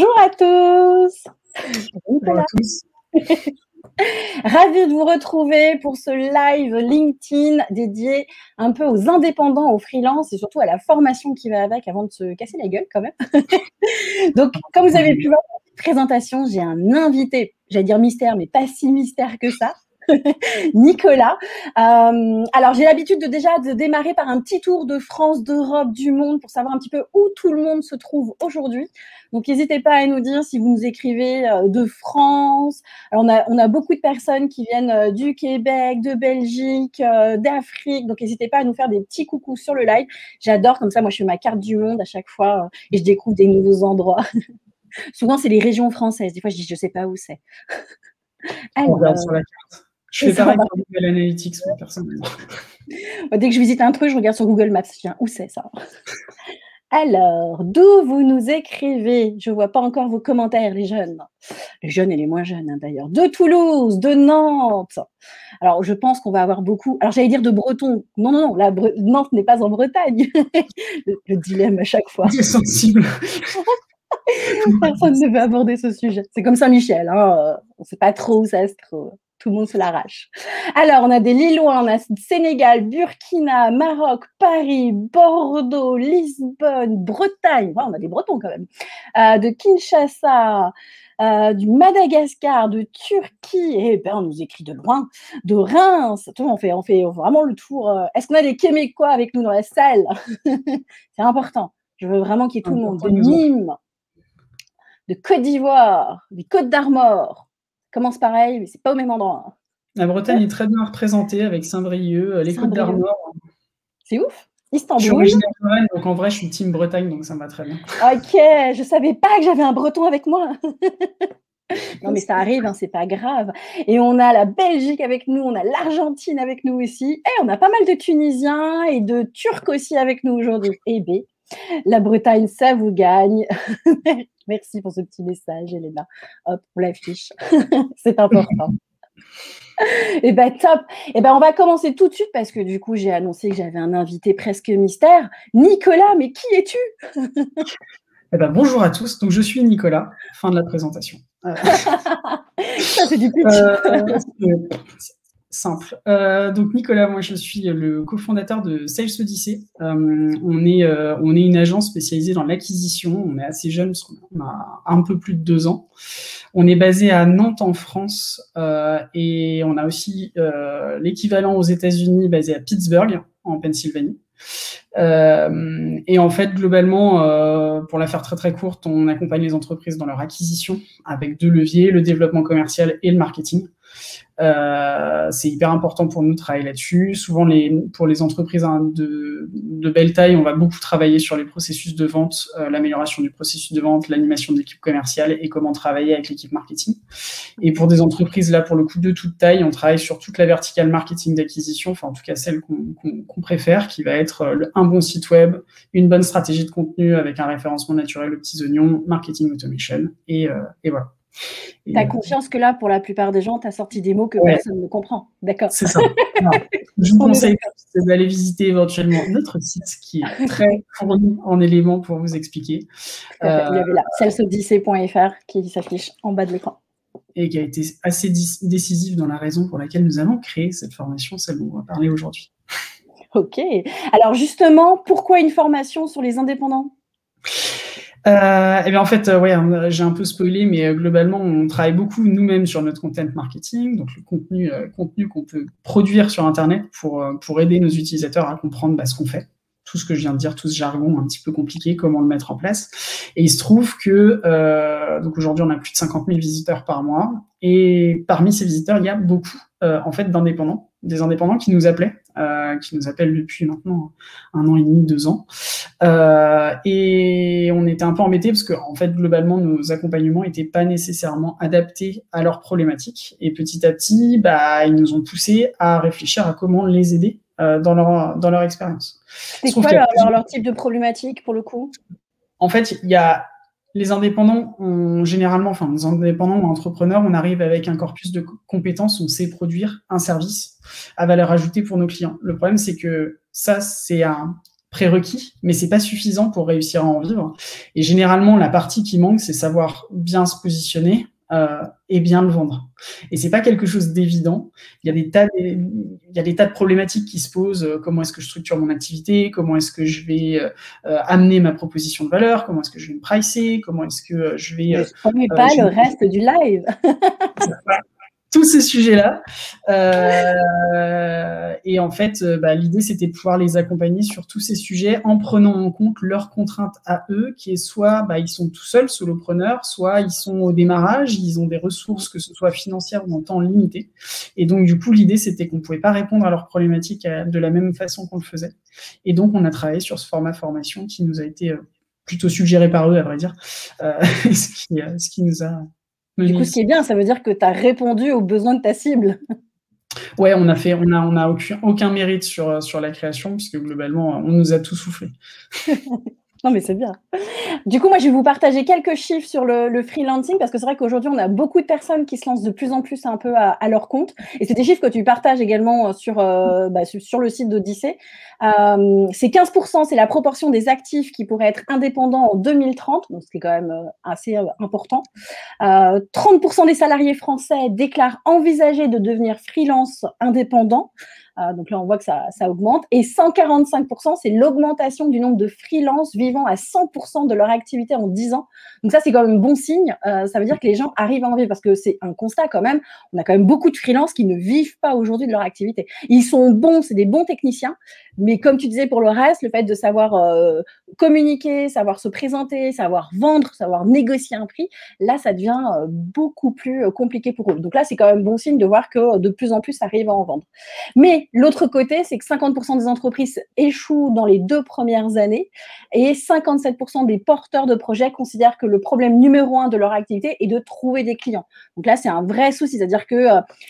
Bonjour à tous. Bonjour à tous. Ravie de vous retrouver pour ce live LinkedIn dédié un peu aux indépendants, aux freelances et surtout à la formation qui va avec avant de se casser la gueule quand même. Donc, comme vous avez pu voir dans cette présentation, j'ai un invité, j'allais dire mystère, mais pas si mystère que ça. Nicolas. Alors, j'ai l'habitude de démarrer par un petit tour de France, d'Europe, du monde pour savoir un petit peu où tout le monde se trouve aujourd'hui. Donc, n'hésitez pas à nous dire si vous nous écrivez de France. Alors, on a beaucoup de personnes qui viennent du Québec, de Belgique, d'Afrique. Donc, n'hésitez pas à nous faire des petits coucous sur le live. J'adore, comme ça, moi, je fais ma carte du monde à chaque fois et je découvre des nouveaux endroits. Souvent, c'est les régions françaises. Des fois, je dis, je sais pas où c'est. On regarde sur la carte. Je fais pareil pour Google Analytics, moi, personnellement. Dès que je visite un truc, je regarde sur Google Maps. Je dis, où c'est ça? Alors, d'où vous nous écrivez? Je ne vois pas encore vos commentaires, les jeunes. Les jeunes et les moins jeunes, hein, d'ailleurs. De Toulouse, de Nantes. Alors, je pense qu'on va avoir beaucoup... Alors, j'allais dire de Breton. Non, non, non, Nantes n'est pas en Bretagne. le dilemme à chaque fois. C'est sensible. Personne ne veut aborder ce sujet. C'est comme Saint-Michel. Hein. On ne sait pas trop où ça se trouve. Tout le monde se l'arrache. Alors, on a des Lillois, on a Sénégal, Burkina, Maroc, Paris, Bordeaux, Lisbonne, Bretagne. Ouais, on a des Bretons quand même. De Kinshasa, du Madagascar, de Turquie. Et ben, on nous écrit de loin. De Reims. On fait vraiment le tour. Est-ce qu'on a des Québécois avec nous dans la salle? C'est important. Je veux vraiment qu'il y ait tout le monde. De Nîmes, de Côte d'Ivoire, des Côtes d'Armor. Commence pareil, mais c'est pas au même endroit. La Bretagne est très bien représentée avec Saint-Brieuc, les Côtes d'Armor. C'est ouf. Istanbul. Je suis originaire de Rennes, donc en vrai, je suis team Bretagne, donc ça me va très bien. Ok, je savais pas que j'avais un Breton avec moi. Non, mais ça arrive, hein, c'est pas grave. Et on a la Belgique avec nous, on a l'Argentine avec nous aussi. Et on a pas mal de Tunisiens et de Turcs aussi avec nous aujourd'hui. Eh bien, la Bretagne, ça vous gagne. Merci pour ce petit message, Elena. Hop, on l'affiche. C'est important. Eh ben top. Eh ben on va commencer tout de suite parce que du coup j'ai annoncé que j'avais un invité presque mystère. Nicolas, mais qui es-tu? Eh ben bonjour à tous. Donc je suis Nicolas. Fin de la présentation. Ça c'est du pitch. Simple. Donc Nicolas, moi je suis le cofondateur de Sales Odyssey. On est une agence spécialisée dans l'acquisition. On est assez jeune parce qu'on a un peu plus de 2 ans. On est basé à Nantes en France et on a aussi l'équivalent aux États-Unis basé à Pittsburgh en Pennsylvanie. Et en fait, globalement, pour la faire très très courte, on accompagne les entreprises dans leur acquisition avec 2 leviers, le développement commercial et le marketing. C'est hyper important pour nous de travailler là-dessus. Souvent, pour les entreprises de belle taille, on va beaucoup travailler sur les processus de vente, l'amélioration du processus de vente, l'animation de l'équipe commerciale et comment travailler avec l'équipe marketing. Et pour des entreprises, là, pour le coup, de toute taille, on travaille sur toute la verticale marketing d'acquisition, enfin en tout cas celle qu'on préfère, qui va être un bon site web, une bonne stratégie de contenu avec un référencement naturel aux petits oignons, marketing automation, et voilà. T'as confiance que là, pour la plupart des gens, t'as sorti des mots que personne ne comprend. D'accord. C'est ça. Alors, je vous conseille d'aller visiter éventuellement notre site qui est très fourni en éléments pour vous expliquer. Vous avez là, salesodyssey.fr qui s'affiche en bas de l'écran. Et qui a été assez décisif dans la raison pour laquelle nous allons créer cette formation, celle dont on va parler aujourd'hui. Ok. Alors justement, pourquoi une formation sur les indépendants ? Eh bien en fait, j'ai un peu spoilé, mais globalement, on travaille beaucoup nous-mêmes sur notre content marketing, donc le contenu qu'on peut produire sur Internet pour aider nos utilisateurs à comprendre ce qu'on fait. Tout ce que je viens de dire, tout ce jargon un petit peu compliqué, comment le mettre en place. Et il se trouve que donc aujourd'hui, on a plus de 50 000 visiteurs par mois, et parmi ces visiteurs, il y a beaucoup en fait d'indépendants, des indépendants qui nous appellent depuis maintenant 1 an et demi, 2 ans. Et on était un peu embêtés parce que en fait globalement nos accompagnements n'étaient pas nécessairement adaptés à leurs problématiques et petit à petit ils nous ont poussés à réfléchir à comment les aider dans leur expérience. C'est quoi leur type de problématique pour le coup? En fait, il y a les indépendants, les indépendants ou entrepreneurs, on arrive avec un corpus de compétences, on sait produire un service à valeur ajoutée pour nos clients. Le problème, c'est que ça, c'est un prérequis, mais c'est pas suffisant pour réussir à en vivre. Et généralement, la partie qui manque, c'est savoir bien se positionner et bien le vendre. Et c'est pas quelque chose d'évident. Il y a des tas de problématiques qui se posent. Comment est-ce que je structure mon activité? Comment est-ce que je vais amener ma proposition de valeur? Comment est-ce que je vais me pricer? Comment est-ce que je vais... Ne spoil pas le reste du live. Tous ces sujets-là. Et en fait, l'idée, c'était de pouvoir les accompagner sur tous ces sujets en prenant en compte leurs contraintes à eux, qui est soit ils sont tout seuls, solopreneurs, soit ils sont au démarrage, ils ont des ressources, que ce soit financières ou en temps limité. Et donc, du coup, l'idée, c'était qu'on ne pouvait pas répondre à leurs problématiques de la même façon qu'on le faisait. Et donc, on a travaillé sur ce format formation qui nous a été plutôt suggéré par eux, à vrai dire, ce qui nous a... Du coup, ce qui est bien, ça veut dire que tu as répondu aux besoins de ta cible. Ouais, on a aucun mérite sur la création, puisque globalement, on nous a tout soufflé. Non, mais c'est bien. Du coup, moi, je vais vous partager quelques chiffres sur le freelancing, parce que c'est vrai qu'aujourd'hui, on a beaucoup de personnes qui se lancent de plus en plus un peu à leur compte. Et c'est des chiffres que tu partages également sur le site d'Odyssée. C'est 15%, c'est la proportion des actifs qui pourraient être indépendants en 2030, donc c'est quand même assez important. 30% des salariés français déclarent envisager de devenir freelance indépendant. Donc là, on voit que ça augmente. Et 145%, c'est l'augmentation du nombre de freelances vivant à 100% de leur activité en 10 ans. Donc ça, c'est quand même bon signe. Ça veut dire que les gens arrivent à en vivre, parce que c'est un constat quand même. On a quand même beaucoup de freelances qui ne vivent pas aujourd'hui de leur activité. Ils sont bons, c'est des bons techniciens. Mais comme tu disais pour le reste, le fait de savoir communiquer, savoir se présenter, savoir vendre, savoir négocier un prix, là, ça devient beaucoup plus compliqué pour eux. Donc là, c'est quand même bon signe de voir que de plus en plus, ça arrive à en vendre. Mais l'autre côté, c'est que 50% des entreprises échouent dans les 2 premières années et 57% des porteurs de projets considèrent que le problème numéro 1 de leur activité est de trouver des clients. Donc là, c'est un vrai souci, c'est-à-dire que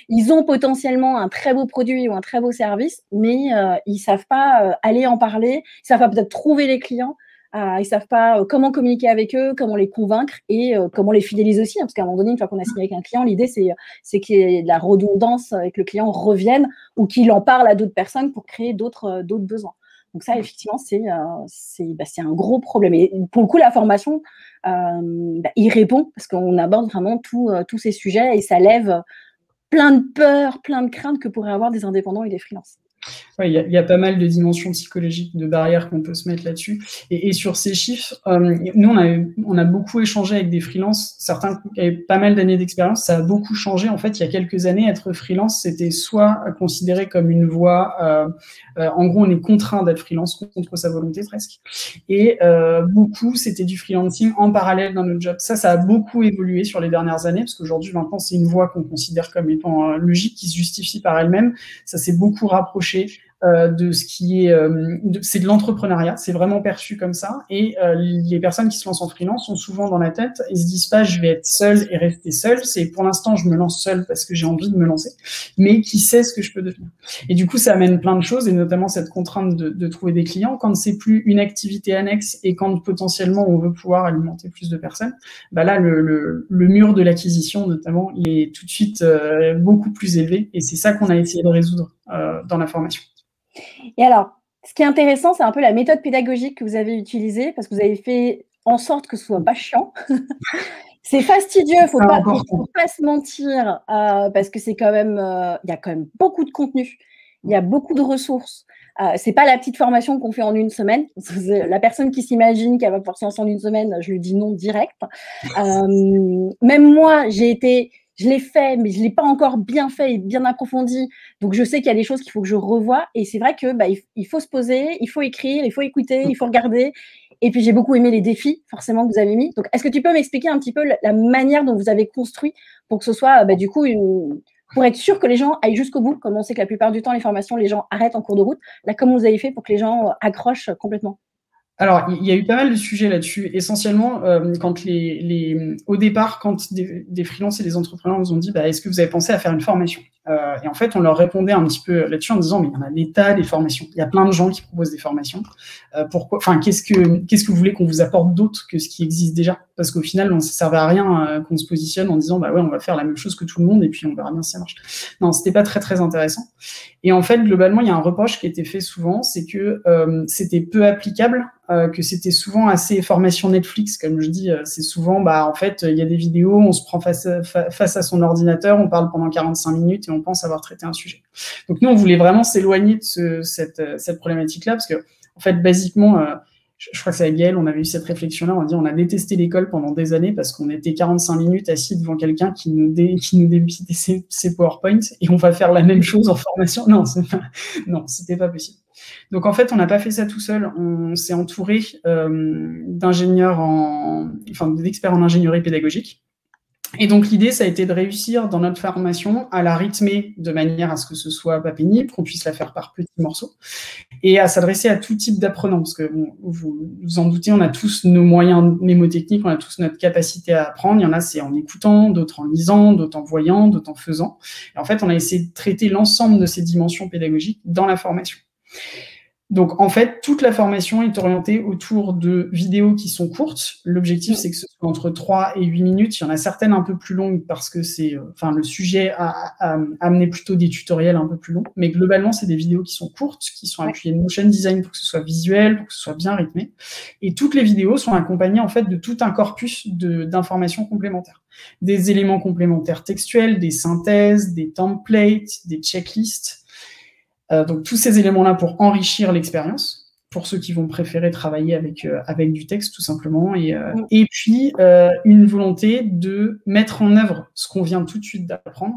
ils ont potentiellement un très beau produit ou un très beau service, mais ils savent pas aller en parler, ils savent pas peut-être trouver les clients. Ils savent pas comment communiquer avec eux, comment les convaincre et comment les fidéliser aussi, hein, parce qu'à un moment donné, une fois qu'on a signé avec un client, l'idée c'est qu'il y ait de la redondance et que le client revienne ou qu'il en parle à d'autres personnes pour créer d'autres besoins. Donc ça, effectivement, c'est un gros problème. Et pour le coup, la formation, il répond, parce qu'on aborde vraiment tous ces sujets et ça lève plein de peurs, plein de craintes que pourraient avoir des indépendants et des freelances. Ouais, il y a pas mal de dimensions psychologiques, de barrières qu'on peut se mettre là-dessus. Et sur ces chiffres, nous, on a beaucoup échangé avec des freelances, certains qui avaient pas mal d'années d'expérience. Ça a beaucoup changé. En fait, il y a quelques années, être freelance, c'était soit considéré comme une voie, en gros, on est contraint d'être freelance contre sa volonté presque. Et beaucoup, c'était du freelancing en parallèle dans notre job. Ça a beaucoup évolué sur les dernières années, parce qu'aujourd'hui, maintenant, c'est une voie qu'on considère comme étant logique, qui se justifie par elle-même. Ça s'est beaucoup rapproché de ce qui est c'est de l'entrepreneuriat, c'est vraiment perçu comme ça, et les personnes qui se lancent en freelance sont souvent dans la tête, ils se disent pas je vais être seul et rester seul, c'est pour l'instant je me lance seul parce que j'ai envie de me lancer, mais qui sait ce que je peux devenir. Et du coup ça amène plein de choses, et notamment cette contrainte de trouver des clients quand c'est plus une activité annexe et quand potentiellement on veut pouvoir alimenter plus de personnes. Là le mur de l'acquisition notamment, il est tout de suite beaucoup plus élevé, et c'est ça qu'on a essayé de résoudre dans la formation. Et alors, ce qui est intéressant, c'est un peu la méthode pédagogique que vous avez utilisée, parce que vous avez fait en sorte que ce soit pas chiant. C'est fastidieux, faut pas se mentir, parce que c'est quand même, il y a quand même beaucoup de contenu, il y a beaucoup de ressources. C'est pas la petite formation qu'on fait en une semaine. La personne qui s'imagine qu'elle va pouvoir se lancer en une semaine, je lui dis non direct. Même moi, je l'ai fait, mais je ne l'ai pas encore bien fait et bien approfondi. Donc, je sais qu'il y a des choses qu'il faut que je revoie. Et c'est vrai que il faut se poser, il faut écrire, il faut écouter, il faut regarder. Et puis, j'ai beaucoup aimé les défis, forcément, que vous avez mis. Donc, est-ce que tu peux m'expliquer un petit peu la manière dont vous avez construit pour que ce soit, du coup, pour être sûr que les gens aillent jusqu'au bout, comme on sait que la plupart du temps, les formations, les gens arrêtent en cours de route. Là, comment vous avez fait pour que les gens accrochent complètement? Alors, il y a eu pas mal de sujets là-dessus. Essentiellement, quand au départ, quand des freelances et des entrepreneurs nous ont dit, est-ce que vous avez pensé à faire une formation? Et en fait, on leur répondait un petit peu là-dessus en disant, mais il y en a des tas, des formations. Il y a plein de gens qui proposent des formations. Pourquoi, enfin, qu'est-ce que vous voulez qu'on vous apporte d'autre que ce qui existe déjà? Parce qu'au final, ça ne servait à rien qu'on se positionne en disant, bah ouais, on va faire la même chose que tout le monde et puis on verra bien si ça marche. Non, c'était pas très, très intéressant. Et en fait, globalement, il y a un reproche qui était fait souvent, c'est que c'était peu applicable, que c'était souvent assez formation Netflix, comme je dis, c'est souvent, en fait, il y a des vidéos, on se prend face à son ordinateur, on parle pendant 45 minutes et on pense avoir traité un sujet. Donc nous, on voulait vraiment s'éloigner de cette problématique-là, parce que, en fait, basiquement, je crois que c'est avec Gaël, on avait eu cette réflexion-là, on a dit, on a détesté l'école pendant des années parce qu'on était 45 minutes assis devant quelqu'un qui nous débitait ses PowerPoints et on va faire la même chose en formation. Non, c'était pas possible. Donc en fait, on n'a pas fait ça tout seul, on s'est entouré d'experts en ingénierie pédagogique. Et donc l'idée, ça a été de réussir dans notre formation à la rythmer de manière à ce que ce soit pas pénible, qu'on puisse la faire par petits morceaux, et à s'adresser à tout type d'apprenants, parce que vous vous en doutez, on a tous nos moyens mnémotechniques, on a tous notre capacité à apprendre. Il y en a, c'est en écoutant, d'autres en lisant, d'autres en voyant, d'autres en faisant. Et en fait, on a essayé de traiter l'ensemble de ces dimensions pédagogiques dans la formation. Donc, en fait, toute la formation est orientée autour de vidéos qui sont courtes. L'objectif, c'est que ce soit entre 3 et 8 minutes. Il y en a certaines un peu plus longues parce que le sujet a amené plutôt des tutoriels un peu plus longs. Mais globalement, c'est des vidéos qui sont courtes, qui sont appuyées de motion design pour que ce soit visuel, pour que ce soit bien rythmé. Et toutes les vidéos sont accompagnées, en fait, de tout un corpus d'informations complémentaires. Des éléments complémentaires textuels, des synthèses, des templates, des checklists. Donc tous ces éléments-là pour enrichir l'expérience, pour ceux qui vont préférer travailler avec du texte tout simplement, et puis une volonté de mettre en œuvre ce qu'on vient tout de suite d'apprendre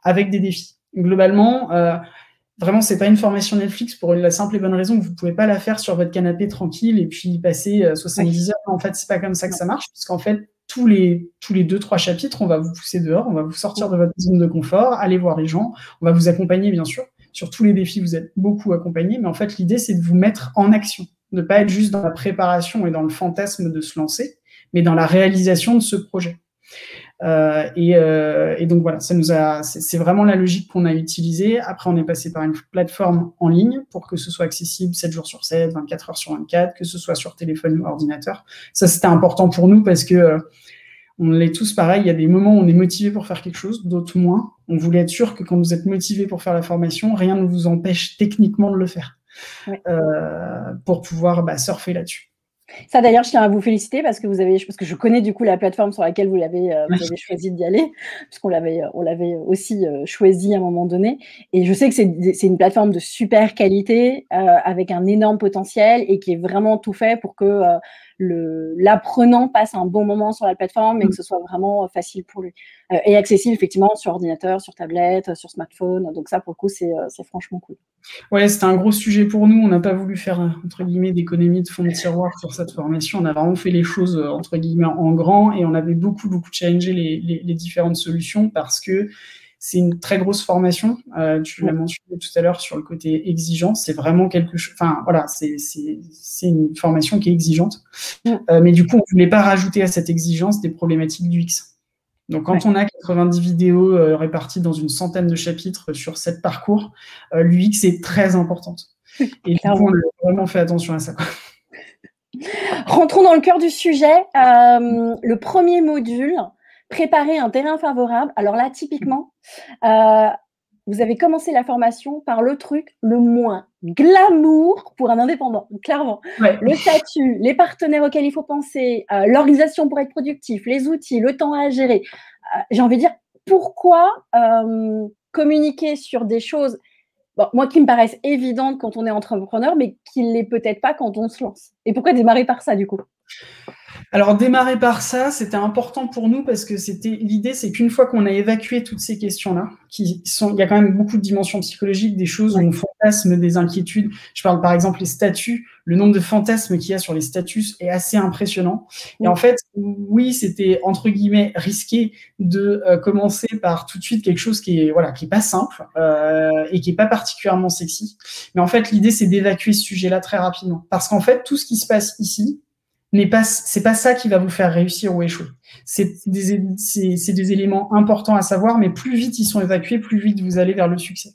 avec des défis. Globalement, vraiment, c'est pas une formation Netflix pour la simple et bonne raison que vous pouvez pas la faire sur votre canapé tranquille et puis passer 70 heures. En fait, c'est pas comme ça que ça marche, puisqu'en fait, tous les 2-3 chapitres, on va vous pousser dehors, on va vous sortir de votre zone de confort, aller voir les gens, on va vous accompagner bien sûr. Sur tous les défis, vous êtes beaucoup accompagnés, mais en fait, l'idée, c'est de vous mettre en action, de ne pas être juste dans la préparation et dans le fantasme de se lancer, mais dans la réalisation de ce projet. Et donc voilà, c'est vraiment la logique qu'on a utilisée. Après, on est passé par une plateforme en ligne pour que ce soit accessible 7 jours sur 7, 24 heures sur 24, que ce soit sur téléphone ou ordinateur. Ça, c'était important pour nous parce que on l'est tous pareil, il y a des moments où on est motivé pour faire quelque chose, d'autres moins. On voulait être sûr que quand vous êtes motivé pour faire la formation, rien ne vous empêche techniquement de le faire, pour pouvoir surfer là-dessus. Ça d'ailleurs, je tiens à vous féliciter parce que je connais du coup la plateforme sur laquelle vous avez choisi d'y aller, puisqu'on l'avait aussi choisi à un moment donné. Et je sais que c'est une plateforme de super qualité, avec un énorme potentiel et qui est vraiment tout fait pour que l'apprenant passe un bon moment sur la plateforme et que ce soit vraiment facile pour lui. Et accessible effectivement sur ordinateur, sur tablette, sur smartphone. Donc ça, pour le coup, c'est franchement cool. Ouais, c'était un gros sujet pour nous. On n'a pas voulu faire, entre guillemets, d'économie de fond de tiroir sur cette formation. On a vraiment fait les choses, entre guillemets, en grand, et on avait beaucoup challengé les différentes solutions parce que c'est une très grosse formation. Tu l'as mentionné tout à l'heure sur le côté exigeant. C'est vraiment quelque chose. Enfin, voilà, c'est une formation qui est exigeante. Mais du coup, on ne voulait pas rajouter à cette exigence des problématiques du X. Donc, quand on a 90 vidéos réparties dans une centaine de chapitres sur 7 parcours, l'UX est très importante. Et du coup, on a vraiment fait attention à ça. Rentrons dans le cœur du sujet. Le premier module, préparer un terrain favorable. Alors là, typiquement, vous avez commencé la formation par le truc le moins glamour pour un indépendant, clairement. Le statut, les partenaires auxquels il faut penser, l'organisation pour être productif, les outils, le temps à gérer. J'ai envie de dire, pourquoi communiquer sur des choses, moi, qui me paraissent évidentes quand on est entrepreneur, mais qui ne l'est peut-être pas quand on se lance. Et pourquoi démarrer par ça, du coup ? Alors, démarrer par ça, c'était important pour nous parce que l'idée, c'est qu'une fois qu'on a évacué toutes ces questions-là, il y a quand même beaucoup de dimensions psychologiques, des choses où on fantasme, des inquiétudes. Je parle par exemple des statuts. Le nombre de fantasmes qu'il y a sur les statuts est assez impressionnant. Et en fait, oui, c'était entre guillemets risqué de commencer par tout de suite quelque chose qui est pas simple et qui est pas particulièrement sexy. Mais en fait, l'idée, c'est d'évacuer ce sujet-là très rapidement, parce qu'en fait, tout ce qui se passe ici, c'est pas ça qui va vous faire réussir ou échouer. C'est des éléments importants à savoir, mais plus vite ils sont évacués, plus vite vous allez vers le succès.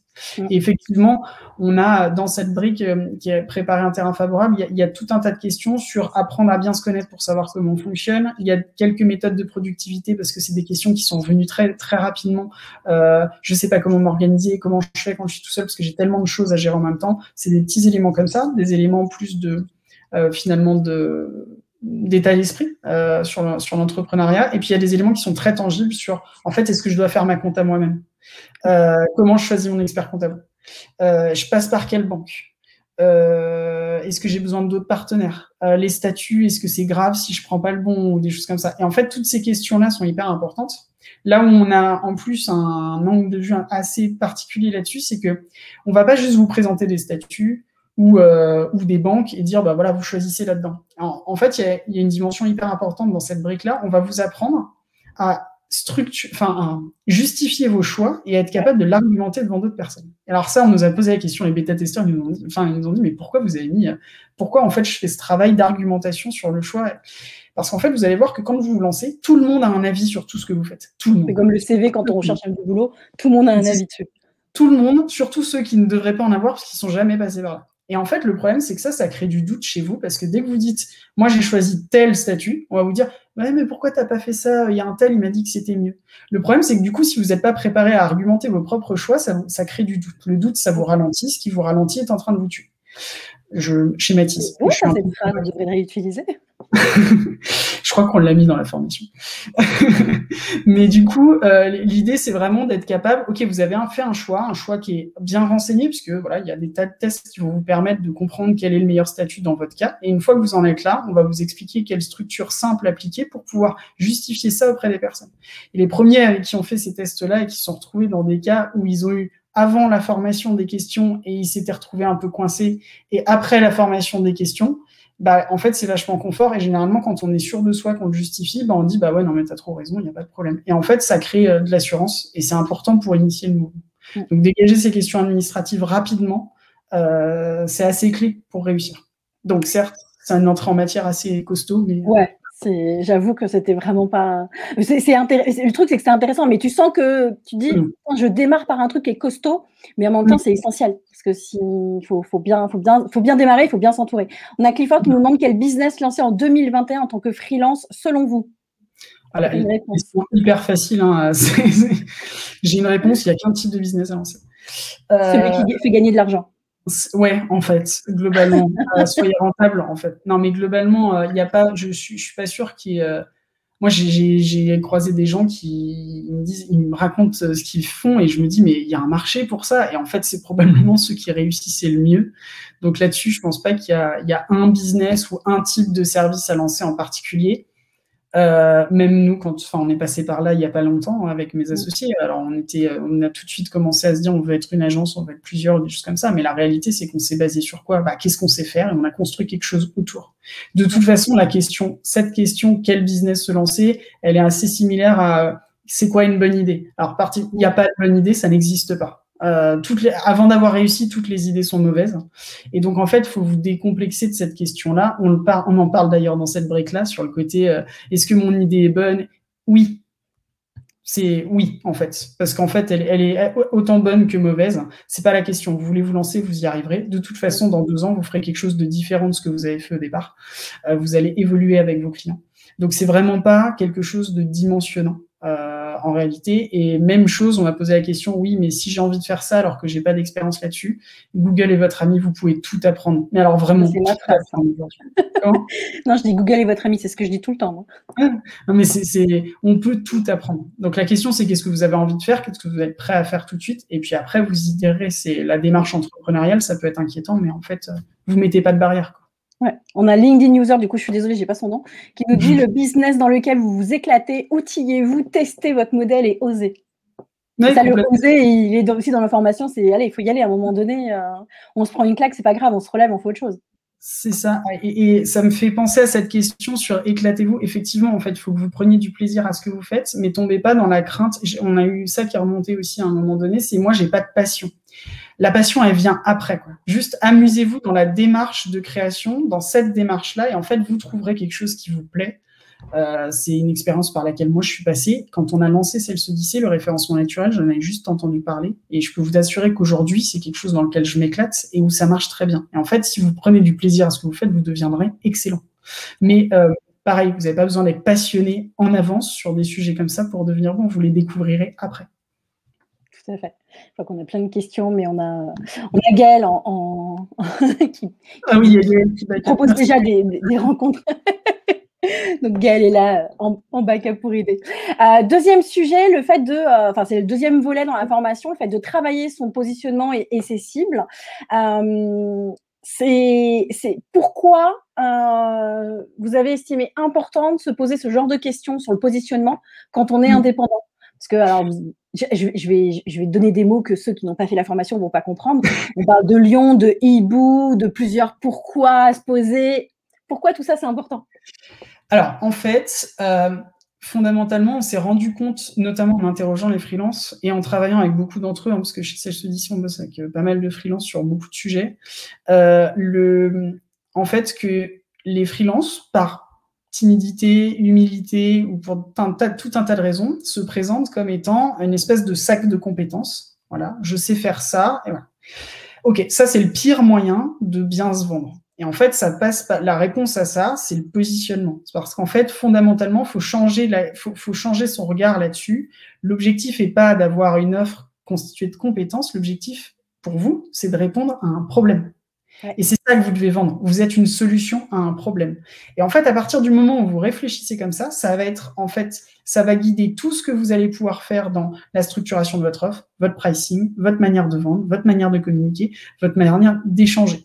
Et effectivement, on a dans cette brique qui est préparée un terrain favorable, il y a tout un tas de questions sur apprendre à bien se connaître pour savoir comment on fonctionne. Il y a quelques méthodes de productivité parce que c'est des questions qui sont venues très très rapidement. Je sais pas comment m'organiser, comment je fais quand je suis tout seul parce que j'ai tellement de choses à gérer en même temps. C'est des petits éléments comme ça, des éléments plus de finalement d'état d'esprit sur l'entrepreneuriat. Et puis il y a des éléments qui sont très tangibles sur en fait est-ce que je dois faire ma compta moi-même, comment je choisis mon expert comptable, je passe par quelle banque, est-ce que j'ai besoin d'autres partenaires, les statuts, est-ce que c'est grave si je prends pas le bon ou des choses comme ça. Et en fait toutes ces questions-là sont hyper importantes. Là où on a en plus un angle de vue assez particulier là-dessus, c'est que on va pas juste vous présenter des statuts ou des banques et dire bah voilà vous choisissez là-dedans. En fait il y a une dimension hyper importante dans cette brique-là. On va vous apprendre à justifier vos choix et à être capable de l'argumenter devant d'autres personnes. Alors ça, on nous a posé la question, les bêta-testeurs ils nous ont dit mais pourquoi vous avez mis pourquoi en fait je fais ce travail d'argumentation sur le choix? Parce qu'en fait, vous allez voir que quand vous vous lancez, tout le monde a un avis sur tout ce que vous faites. Tout le monde. C'est comme le CV quand on recherche un boulot, tout le monde a un avis dessus. Tout le monde, surtout ceux qui ne devraient pas en avoir parce qu'ils sont jamais passés par là. Et en fait, le problème, c'est que ça crée du doute chez vous parce que dès que vous dites, moi, j'ai choisi tel statut, on va vous dire, ouais, mais pourquoi t'as pas fait ça? Il y a un tel, il m'a dit que c'était mieux. Le problème, c'est que du coup, si vous n'êtes pas préparé à argumenter vos propres choix, ça crée du doute. Le doute, ça vous ralentit. Ce qui vous ralentit est en train de vous tuer. Je schématise. Oui, ça, cette phrase, on devrait réutiliser. Je crois qu'on l'a mis dans la formation. Mais du coup, l'idée, c'est vraiment d'être capable, ok, vous avez fait un choix qui est bien renseigné, puisque voilà, il y a des tas de tests qui vont vous permettre de comprendre quel est le meilleur statut dans votre cas. Et une fois que vous en êtes là, on va vous expliquer quelle structure simple appliquer pour pouvoir justifier ça auprès des personnes. Et les premiers qui ont fait ces tests-là et qui se sont retrouvés dans des cas où ils ont eu avant la formation des questions et ils s'étaient retrouvés un peu coincés, et après la formation des questions, bah, en fait, c'est vachement confort. Et généralement, quand on est sûr de soi, qu'on le justifie, bah, on dit, bah ouais, non, mais t'as trop raison, il n'y a pas de problème. Et en fait, ça crée de l'assurance et c'est important pour initier le mouvement. Donc, dégager ces questions administratives rapidement, c'est assez clé pour réussir. Donc, certes, c'est une entrée en matière assez costaud, mais... Ouais. J'avoue que c'était vraiment pas. Le truc, c'est que c'est intéressant, mais tu sens que tu dis, je démarre par un truc qui est costaud, mais en même temps, c'est essentiel parce que faut bien démarrer, il faut bien s'entourer. On a Clifford qui nous demande quel business lancer en 2021 en tant que freelance selon vous. Voilà, c'est hyper facile. Hein. J'ai une réponse. Il n'y a qu'un type de business à lancer. Celui qui fait gagner de l'argent. Ouais, en fait, globalement, soyez rentable, en fait. Non, mais globalement, il n'y a pas. Je suis pas sûr qu'il y ait. Moi, j'ai croisé des gens qui ils me racontent ce qu'ils font et je me dis mais il y a un marché pour ça et en fait c'est probablement ceux qui réussissaient le mieux. Donc là-dessus, je pense pas qu'il y a un business ou un type de service à lancer en particulier. Même nous, quand on est passé par là il n'y a pas longtemps avec mes associés, alors on a tout de suite commencé à se dire on veut être une agence, on veut être plusieurs, des choses comme ça, mais la réalité c'est qu'on s'est basé sur quoi? Qu'est-ce qu'on sait faire et on a construit quelque chose autour. De toute façon, cette question, quel business se lancer, elle est assez similaire à c'est quoi une bonne idée? Alors, il n'y a pas de bonne idée, ça n'existe pas. Avant d'avoir réussi, toutes les idées sont mauvaises. Et donc, en fait, il faut vous décomplexer de cette question-là. On en parle d'ailleurs dans cette brique-là sur le côté est-ce que mon idée est bonne? Oui. C'est oui, en fait. Parce qu'en fait, elle est autant bonne que mauvaise. C'est pas la question. Vous voulez vous lancer, vous y arriverez. De toute façon, dans 2 ans, vous ferez quelque chose de différent de ce que vous avez fait au départ. Vous allez évoluer avec vos clients. Donc, c'est vraiment pas quelque chose de dimensionnant. En réalité, et même chose, on m'a posé la question, oui, mais si j'ai envie de faire ça alors que j'ai pas d'expérience là-dessus, Google est votre ami, vous pouvez tout apprendre. Mais alors vraiment, c'est ma phrase. Non, je dis Google est votre ami, c'est ce que je dis tout le temps. Non, mais on peut tout apprendre. Donc la question, c'est qu'est-ce que vous avez envie de faire, qu'est-ce que vous êtes prêt à faire tout de suite, et puis après, vous y direz, c'est la démarche entrepreneuriale, ça peut être inquiétant, mais en fait, vous mettez pas de barrière, quoi. Ouais. On a LinkedIn User, du coup, je suis désolée, j'ai pas son nom, qui nous dit le business dans lequel vous vous éclatez, outillez-vous, testez votre modèle et osez. Ouais, ça, le oser, il est aussi dans la formation, il faut y aller à un moment donné. On se prend une claque, c'est pas grave, on se relève, on fait autre chose. C'est ça. Et ça me fait penser à cette question sur éclatez-vous. Effectivement, en fait, il faut que vous preniez du plaisir à ce que vous faites, mais tombez pas dans la crainte. On a eu ça qui est remonté aussi à un moment donné, c'est moi, j'ai pas de passion. La passion, elle vient après, quoi. Juste amusez-vous dans la démarche de création, dans cette démarche-là, et en fait, vous trouverez quelque chose qui vous plaît. C'est une expérience par laquelle moi je suis passée. Quand on a lancé Sales Odyssey, le référencement naturel, j'en avais juste entendu parler, et je peux vous assurer qu'aujourd'hui, c'est quelque chose dans lequel je m'éclate et où ça marche très bien. Et en fait, si vous prenez du plaisir à ce que vous faites, vous deviendrez excellent. Mais pareil, vous n'avez pas besoin d'être passionné en avance sur des sujets comme ça pour devenir bon, vous les découvrirez après. Tout à fait. Je crois qu'on a plein de questions, mais on a Gaëlle qui propose déjà des rencontres. Donc Gaëlle est là en backup pour aider. Deuxième sujet, le fait de, c'est le deuxième volet dans la formation, le fait de travailler son positionnement et ses cibles. C'est pourquoi vous avez estimé important de se poser ce genre de questions sur le positionnement quand on est indépendant. Parce que, alors, je vais donner des mots que ceux qui n'ont pas fait la formation ne vont pas comprendre. On parle de lion, de hibou, de plusieurs pourquoi à se poser. Pourquoi tout ça, c'est important? Alors, en fait, fondamentalement, on s'est rendu compte, notamment en interrogeant les freelances et en travaillant avec beaucoup d'entre eux, parce que chez Sales Odyssey, on bosse avec pas mal de freelances sur beaucoup de sujets, en fait, que les freelances, par timidité, humilité ou pour tout un tas de raisons, se présentent comme étant une espèce de sac de compétences. Voilà, je sais faire ça. Et voilà. Ok, ça, c'est le pire moyen de bien se vendre. Et en fait, ça passe pas. La réponse à ça, c'est le positionnement. C'est parce qu'en fait, fondamentalement, faut changer son regard là-dessus. L'objectif n'est pas d'avoir une offre constituée de compétences. L'objectif, pour vous, c'est de répondre à un problème. Ouais. Et c'est ça que vous devez vendre. Vous êtes une solution à un problème. Et en fait, à partir du moment où vous réfléchissez comme ça, ça va guider tout ce que vous allez pouvoir faire dans la structuration de votre offre, votre pricing, votre manière de vendre, votre manière de communiquer, votre manière d'échanger.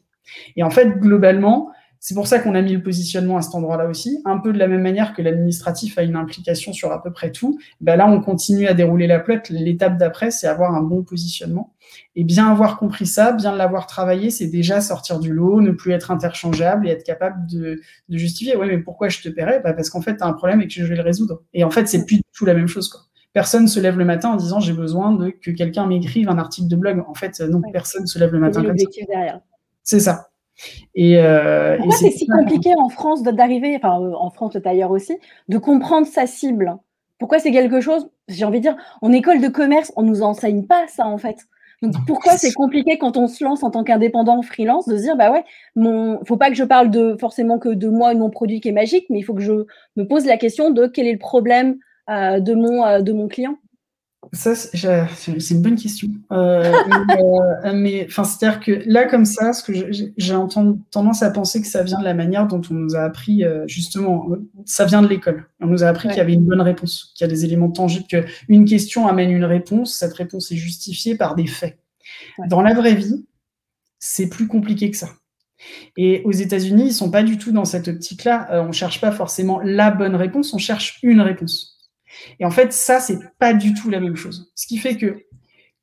Et en fait, globalement, c'est pour ça qu'on a mis le positionnement à cet endroit-là aussi, un peu de la même manière que l'administratif a une implication sur à peu près tout. Ben là, on continue à dérouler la pelote. L'étape d'après, c'est avoir un bon positionnement. Et bien avoir compris ça, bien l'avoir travaillé, c'est déjà sortir du lot, ne plus être interchangeable et être capable de justifier. Ouais, mais pourquoi je te paierais? Ben parce qu'en fait, tu as un problème et que je vais le résoudre. Et en fait, c'est plus du tout la même chose, quoi. Personne se lève le matin en disant j'ai besoin que quelqu'un m'écrive un article de blog. En fait, non, personne se lève le matin comme ça. Derrière. C'est ça. Pourquoi c'est si compliqué en France d'arriver, en France d'ailleurs aussi, de comprendre sa cible? Pourquoi c'est quelque chose, j'ai envie de dire, en école de commerce, on ne nous enseigne pas ça en fait. Donc pourquoi c'est compliqué quand on se lance en tant qu'indépendant freelance de se dire bah ouais, faut pas que je parle forcément que de moi et de mon produit qui est magique, mais il faut que je me pose la question de quel est le problème de mon client. Ça, c'est une bonne question. Mais c'est-à-dire que là, comme ça, ce que j'ai tendance à penser que ça vient de la manière dont on nous a appris, justement, ça vient de l'école. On nous a appris qu'il y avait une bonne réponse, qu'il y a des éléments tangibles, qu'une question amène une réponse, cette réponse est justifiée par des faits. Ouais. Dans la vraie vie, c'est plus compliqué que ça. Et aux États-Unis, ils ne sont pas du tout dans cette optique-là. On ne cherche pas forcément la bonne réponse, on cherche une réponse. Et en fait, ça, c'est pas du tout la même chose. Ce qui fait que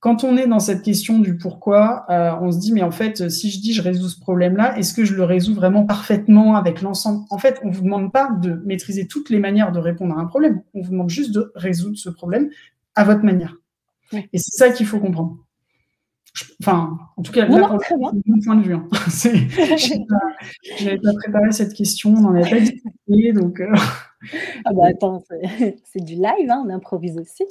quand on est dans cette question du pourquoi, on se dit, mais en fait, si je dis je résous ce problème-là, est-ce que je le résous vraiment parfaitement avec l'ensemble? En fait, on vous demande pas de maîtriser toutes les manières de répondre à un problème. On vous demande juste de résoudre ce problème à votre manière. Ouais. Et c'est ça qu'il faut comprendre. En tout cas, là, c'est mon point de vue. Hein. Je n'avais pas préparé cette question, on n'en avait pas discuté, donc... Ah bah attends, c'est du live, hein, on improvise aussi.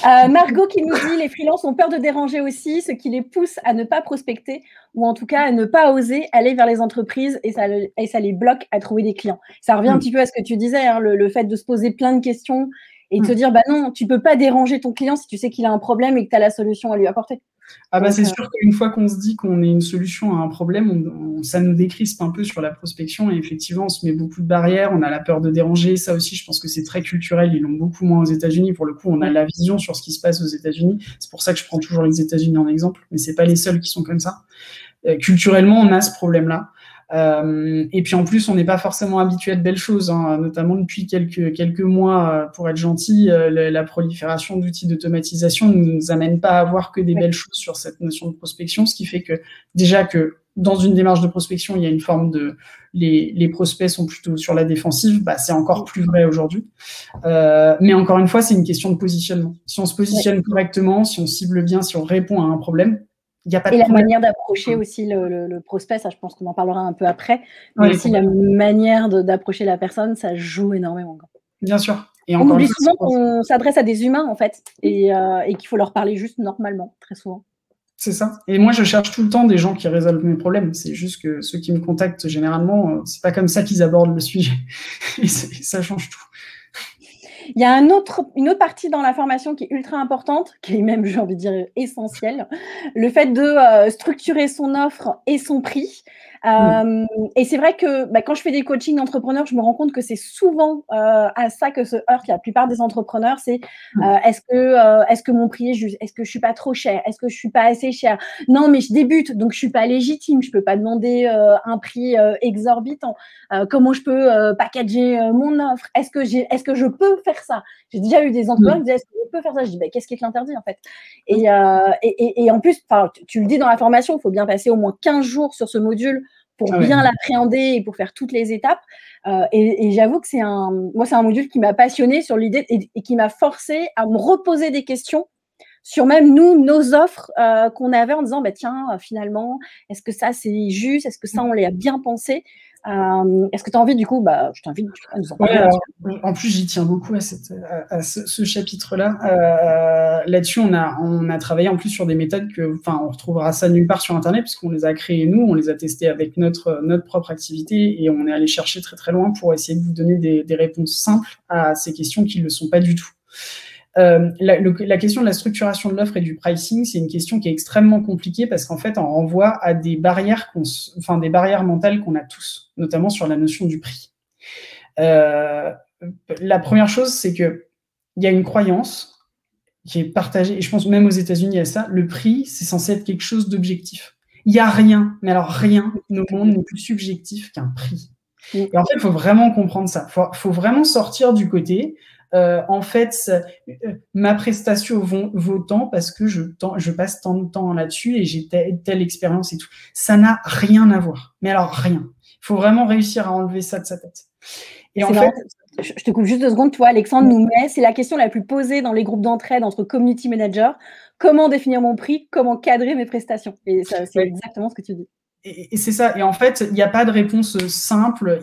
Margot qui nous dit, les freelances ont peur de déranger aussi, ce qui les pousse à ne pas prospecter ou en tout cas à ne pas oser aller vers les entreprises et ça les bloque à trouver des clients. Ça revient un petit peu à ce que tu disais, hein, le fait de se poser plein de questions et de se dire, bah non, tu peux pas déranger ton client si tu sais qu'il a un problème et que tu as la solution à lui apporter. Ah bah c'est sûr qu'une fois qu'on se dit qu'on est une solution à un problème, ça nous décrispe un peu sur la prospection et effectivement on se met beaucoup de barrières, on a la peur de déranger, ça aussi je pense que c'est très culturel, ils l'ont beaucoup moins aux États-Unis, pour le coup on a la vision sur ce qui se passe aux États-Unis, c'est pour ça que je prends toujours les États-Unis en exemple, mais c'est pas les seuls qui sont comme ça. Culturellement on a ce problème-là. Et puis en plus, on n'est pas forcément habitué à de belles choses, hein, notamment depuis quelques mois, pour être gentil, la prolifération d'outils d'automatisation ne nous amène pas à avoir que des belles choses sur cette notion de prospection, ce qui fait que déjà que dans une démarche de prospection, il y a une forme de les prospects sont plutôt sur la défensive, bah, c'est encore plus vrai aujourd'hui. Mais encore une fois, c'est une question de positionnement. Si on se positionne correctement, si on cible bien, si on répond à un problème, Il y a pas de Et la problème. manière d'approcher aussi le prospect, ça je pense qu'on en parlera un peu après, mais aussi la manière d'approcher la personne, ça joue énormément. Bien sûr. Et on oublie souvent qu'on s'adresse à des humains en fait, et qu'il faut leur parler juste normalement, très souvent. C'est ça. Et moi, je cherche tout le temps des gens qui résolvent mes problèmes. C'est juste que ceux qui me contactent, généralement, c'est pas comme ça qu'ils abordent le sujet. Et ça change tout. Il y a une autre partie dans la formation qui est ultra importante, qui est même, j'ai envie de dire, essentielle. Le fait de structurer son offre et son prix. Et c'est vrai que quand je fais des coachings d'entrepreneurs, je me rends compte que c'est souvent à ça que se heurtent la plupart des entrepreneurs. C'est est-ce que mon prix est juste? Est-ce que je suis pas trop cher? Est-ce que je suis pas assez cher? Non, mais je débute, donc je suis pas légitime. Je peux pas demander un prix exorbitant. Comment je peux packager mon offre? Est-ce que je peux faire ça? J'ai déjà eu des entrepreneurs qui disaient est-ce que je peux faire ça? Je dis qu'est-ce qui te l'interdit en fait? Et en plus, tu le dis dans la formation, il faut bien passer au moins 15 jours sur ce module pour bien l'appréhender et pour faire toutes les étapes. Et j'avoue que c'est un module qui m'a passionnée sur l'idée et qui m'a forcée à me reposer des questions sur même nos offres qu'on avait en disant tiens, finalement, est-ce que ça c'est juste? Est-ce que ça on l'a bien pensé? Est-ce que tu as envie du coup, je t'invite à nous en parler. En plus, j'y tiens beaucoup à ce chapitre-là. Là-dessus, on a travaillé en plus sur des méthodes on retrouvera ça nulle part sur Internet puisqu'on les a créées nous, on les a testées avec notre propre activité et on est allé chercher très très loin pour essayer de vous donner des réponses simples à ces questions qui ne le sont pas du tout. La question de la structuration de l'offre et du pricing, c'est une question qui est extrêmement compliquée parce qu'en fait, on renvoie à des barrières des barrières mentales qu'on a tous, notamment sur la notion du prix. La première chose, c'est que il y a une croyance qui est partagée, et je pense même aux États-Unis, il y a ça, le prix, c'est censé être quelque chose d'objectif. Il n'y a rien, mais alors rien au monde n'est plus subjectif qu'un prix. Et en fait, il faut vraiment comprendre ça. Faut vraiment sortir du côté en fait, ma prestation vaut tant parce que je passe tant de temps là-dessus et j'ai telle expérience et tout. Ça n'a rien à voir. Mais alors, rien. Il faut vraiment réussir à enlever ça de sa tête. Et en fait, je te coupe juste 2 secondes. Tu vois, Alexandre nous met, c'est la question la plus posée dans les groupes d'entraide entre community managers. Comment définir mon prix? Comment cadrer mes prestations? Et ça, c'est exactement ce que tu dis. Et c'est ça. Et en fait, il n'y a pas de réponse simple,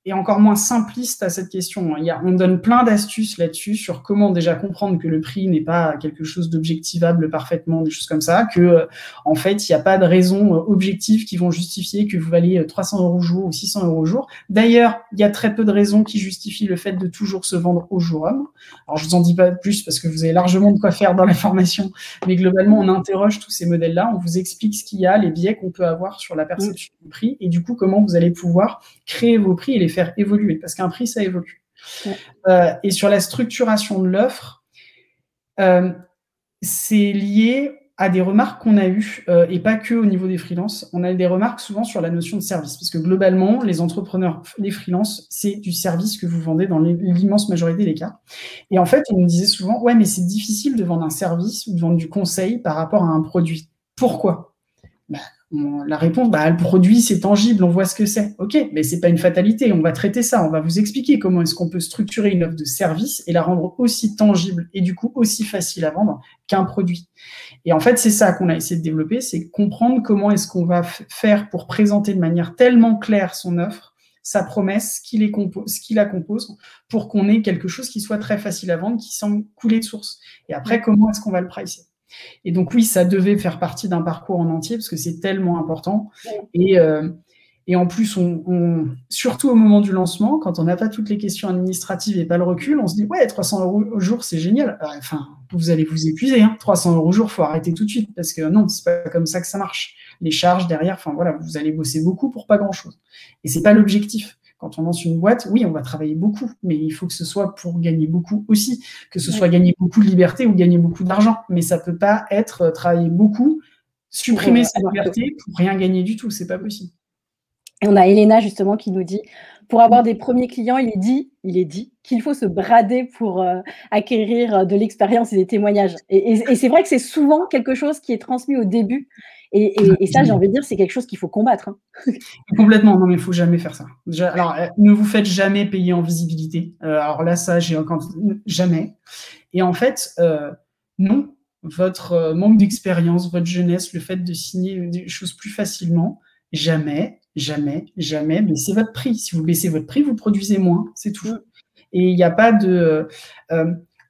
et encore moins simpliste à cette question. On donne plein d'astuces là-dessus sur comment déjà comprendre que le prix n'est pas quelque chose d'objectivable parfaitement, des choses comme ça, que en fait, il n'y a pas de raisons objectives qui vont justifier que vous valez 300 € au jour ou 600 € au jour. D'ailleurs, il y a très peu de raisons qui justifient le fait de toujours se vendre au jour homme. Alors, je vous en dis pas plus parce que vous avez largement de quoi faire dans la formation, mais globalement, on interroge tous ces modèles-là, on vous explique ce qu'il y a, les biais qu'on peut avoir sur la perception du prix et du coup, comment vous allez pouvoir créer vos prix et les faire évoluer, parce qu'un prix, ça évolue. Et sur la structuration de l'offre, c'est lié à des remarques qu'on a eues, et pas que au niveau des freelances. On a des remarques souvent sur la notion de service, parce que globalement, les entrepreneurs, les freelances, c'est du service que vous vendez dans l'immense majorité des cas. Et en fait, on nous disait souvent, ouais, mais c'est difficile de vendre un service ou de vendre du conseil par rapport à un produit. Pourquoi ? La réponse, le produit, c'est tangible, on voit ce que c'est. Ok, mais c'est pas une fatalité, on va traiter ça, on va vous expliquer comment est-ce qu'on peut structurer une offre de service et la rendre aussi tangible et du coup aussi facile à vendre qu'un produit. Et en fait, c'est ça qu'on a essayé de développer, c'est comprendre comment est-ce qu'on va faire pour présenter de manière tellement claire son offre, sa promesse, ce qui la compose, pour qu'on ait quelque chose qui soit très facile à vendre, qui semble couler de source. Et après, comment est-ce qu'on va le pricer ? Et donc oui, ça devait faire partie d'un parcours en entier parce que c'est tellement important. Et en plus, surtout au moment du lancement, quand on n'a pas toutes les questions administratives et pas le recul, on se dit ouais, 300 € au jour, c'est génial. Enfin, vous allez vous épuiser. 300 € au jour, faut arrêter tout de suite parce que non, c'est pas comme ça que ça marche. Les charges derrière, enfin voilà, vous allez bosser beaucoup pour pas grand-chose. Et c'est pas l'objectif. Quand on lance une boîte, oui, on va travailler beaucoup, mais il faut que ce soit pour gagner beaucoup aussi, que ce soit gagner beaucoup de liberté ou gagner beaucoup d'argent. Mais ça peut pas être travailler beaucoup, supprimer sa liberté pour rien gagner du tout, c'est pas possible. Et on a Elena justement qui nous dit, pour avoir des premiers clients, il est dit qu'il faut se brader pour acquérir de l'expérience et des témoignages. Et c'est vrai que c'est souvent quelque chose qui est transmis au début. Et ça, j'ai envie de dire, c'est quelque chose qu'il faut combattre. Complètement, non mais il ne faut jamais faire ça. Alors, ne vous faites jamais payer en visibilité. Alors là, ça, j'ai encore jamais. Et en fait, non, votre manque d'expérience, votre jeunesse, le fait de signer des choses plus facilement, jamais baissez votre prix. Si vous baissez votre prix, vous produisez moins, c'est tout. Et il n'y a pas de...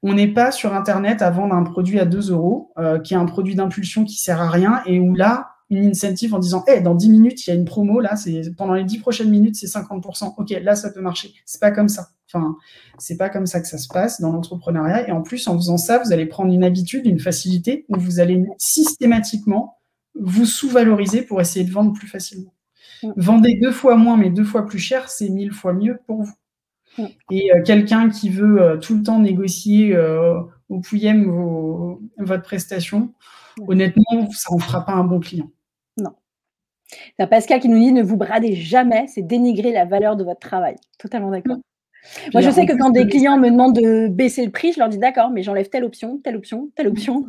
on n'est pas sur Internet à vendre un produit à 2 €, qui est un produit d'impulsion qui sert à rien, et où là, une incentive en disant hey, dans 10 minutes, il y a une promo, là, pendant les 10 prochaines minutes, c'est 50%. Ok, là, ça peut marcher. C'est pas comme ça. Enfin, c'est pas comme ça que ça se passe dans l'entrepreneuriat. Et en plus, en faisant ça, vous allez prendre une habitude, une facilité, où vous allez systématiquement vous sous-valoriser pour essayer de vendre plus facilement. Vendez 2 fois moins, mais 2 fois plus cher, c'est 1000 fois mieux pour vous. Et quelqu'un qui veut tout le temps négocier au pouillem votre prestation, honnêtement, ça n'en fera pas un bon client. Non. Il y a Pascal qui nous dit ne vous bradez jamais, c'est dénigrer la valeur de votre travail. Totalement d'accord. Moi, je sais que quand des clients me demandent de baisser le prix, je leur dis d'accord, mais j'enlève telle option, telle option, telle option.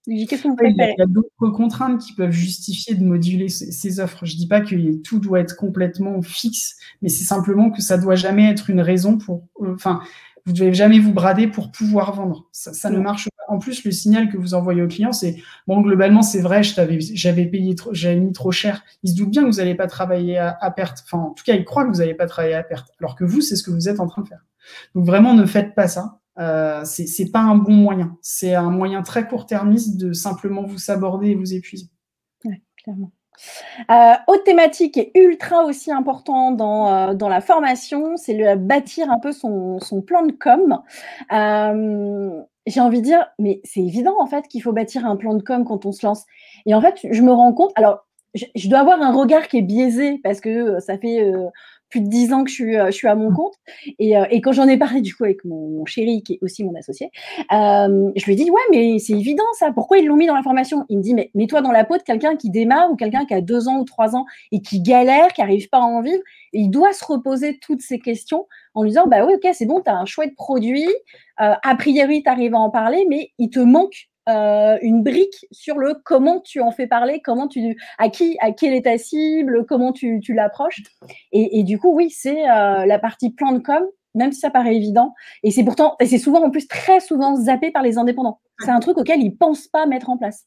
Je dis qu'est-ce que vous préférez ? Il y a d'autres contraintes qui peuvent justifier de moduler ces offres. Je ne dis pas que tout doit être complètement fixe, mais c'est simplement que ça ne doit jamais être une raison pour... vous ne devez jamais vous brader pour pouvoir vendre. Ça ne marche pas. En plus, le signal que vous envoyez au client, c'est bon, globalement, c'est vrai, j'avais mis trop cher. Il se doute bien que vous n'allez pas travailler à perte. Enfin, en tout cas, il croit que vous n'allez pas travailler à perte. Alors que vous, c'est ce que vous êtes en train de faire. Donc vraiment, ne faites pas ça. C'est pas un bon moyen. C'est un moyen très court-termiste de simplement vous saborder et vous épuiser. Ouais, clairement. Autre thématique qui est ultra aussi important dans la formation, c'est bâtir un peu son plan de com. J'ai envie de dire, mais c'est évident en fait qu'il faut bâtir un plan de com quand on se lance. Et en fait, je me rends compte, alors je dois avoir un regard qui est biaisé parce que ça fait plus de 10 ans que je suis à mon compte. Et quand j'en ai parlé du coup avec mon chéri, qui est aussi mon associé, je lui ai dit, ouais, mais c'est évident ça, pourquoi ils l'ont mis dans la formation ? Il me dit, mais mets-toi dans la peau de quelqu'un qui démarre ou quelqu'un qui a 2 ans ou 3 ans et qui galère, qui n'arrive pas à en vivre. Et il doit se reposer toutes ces questions en lui disant, bah oui, ok, c'est bon, tu as un chouette produit, a priori, tu arrives à en parler, mais il te manque une brique sur le comment tu en fais parler, à quelle est ta cible, comment tu l'approches. Et du coup, oui, c'est la partie plan de com, même si ça paraît évident. Et c'est souvent, en plus, très souvent zappé par les indépendants. C'est un truc auquel ils ne pensent pas mettre en place.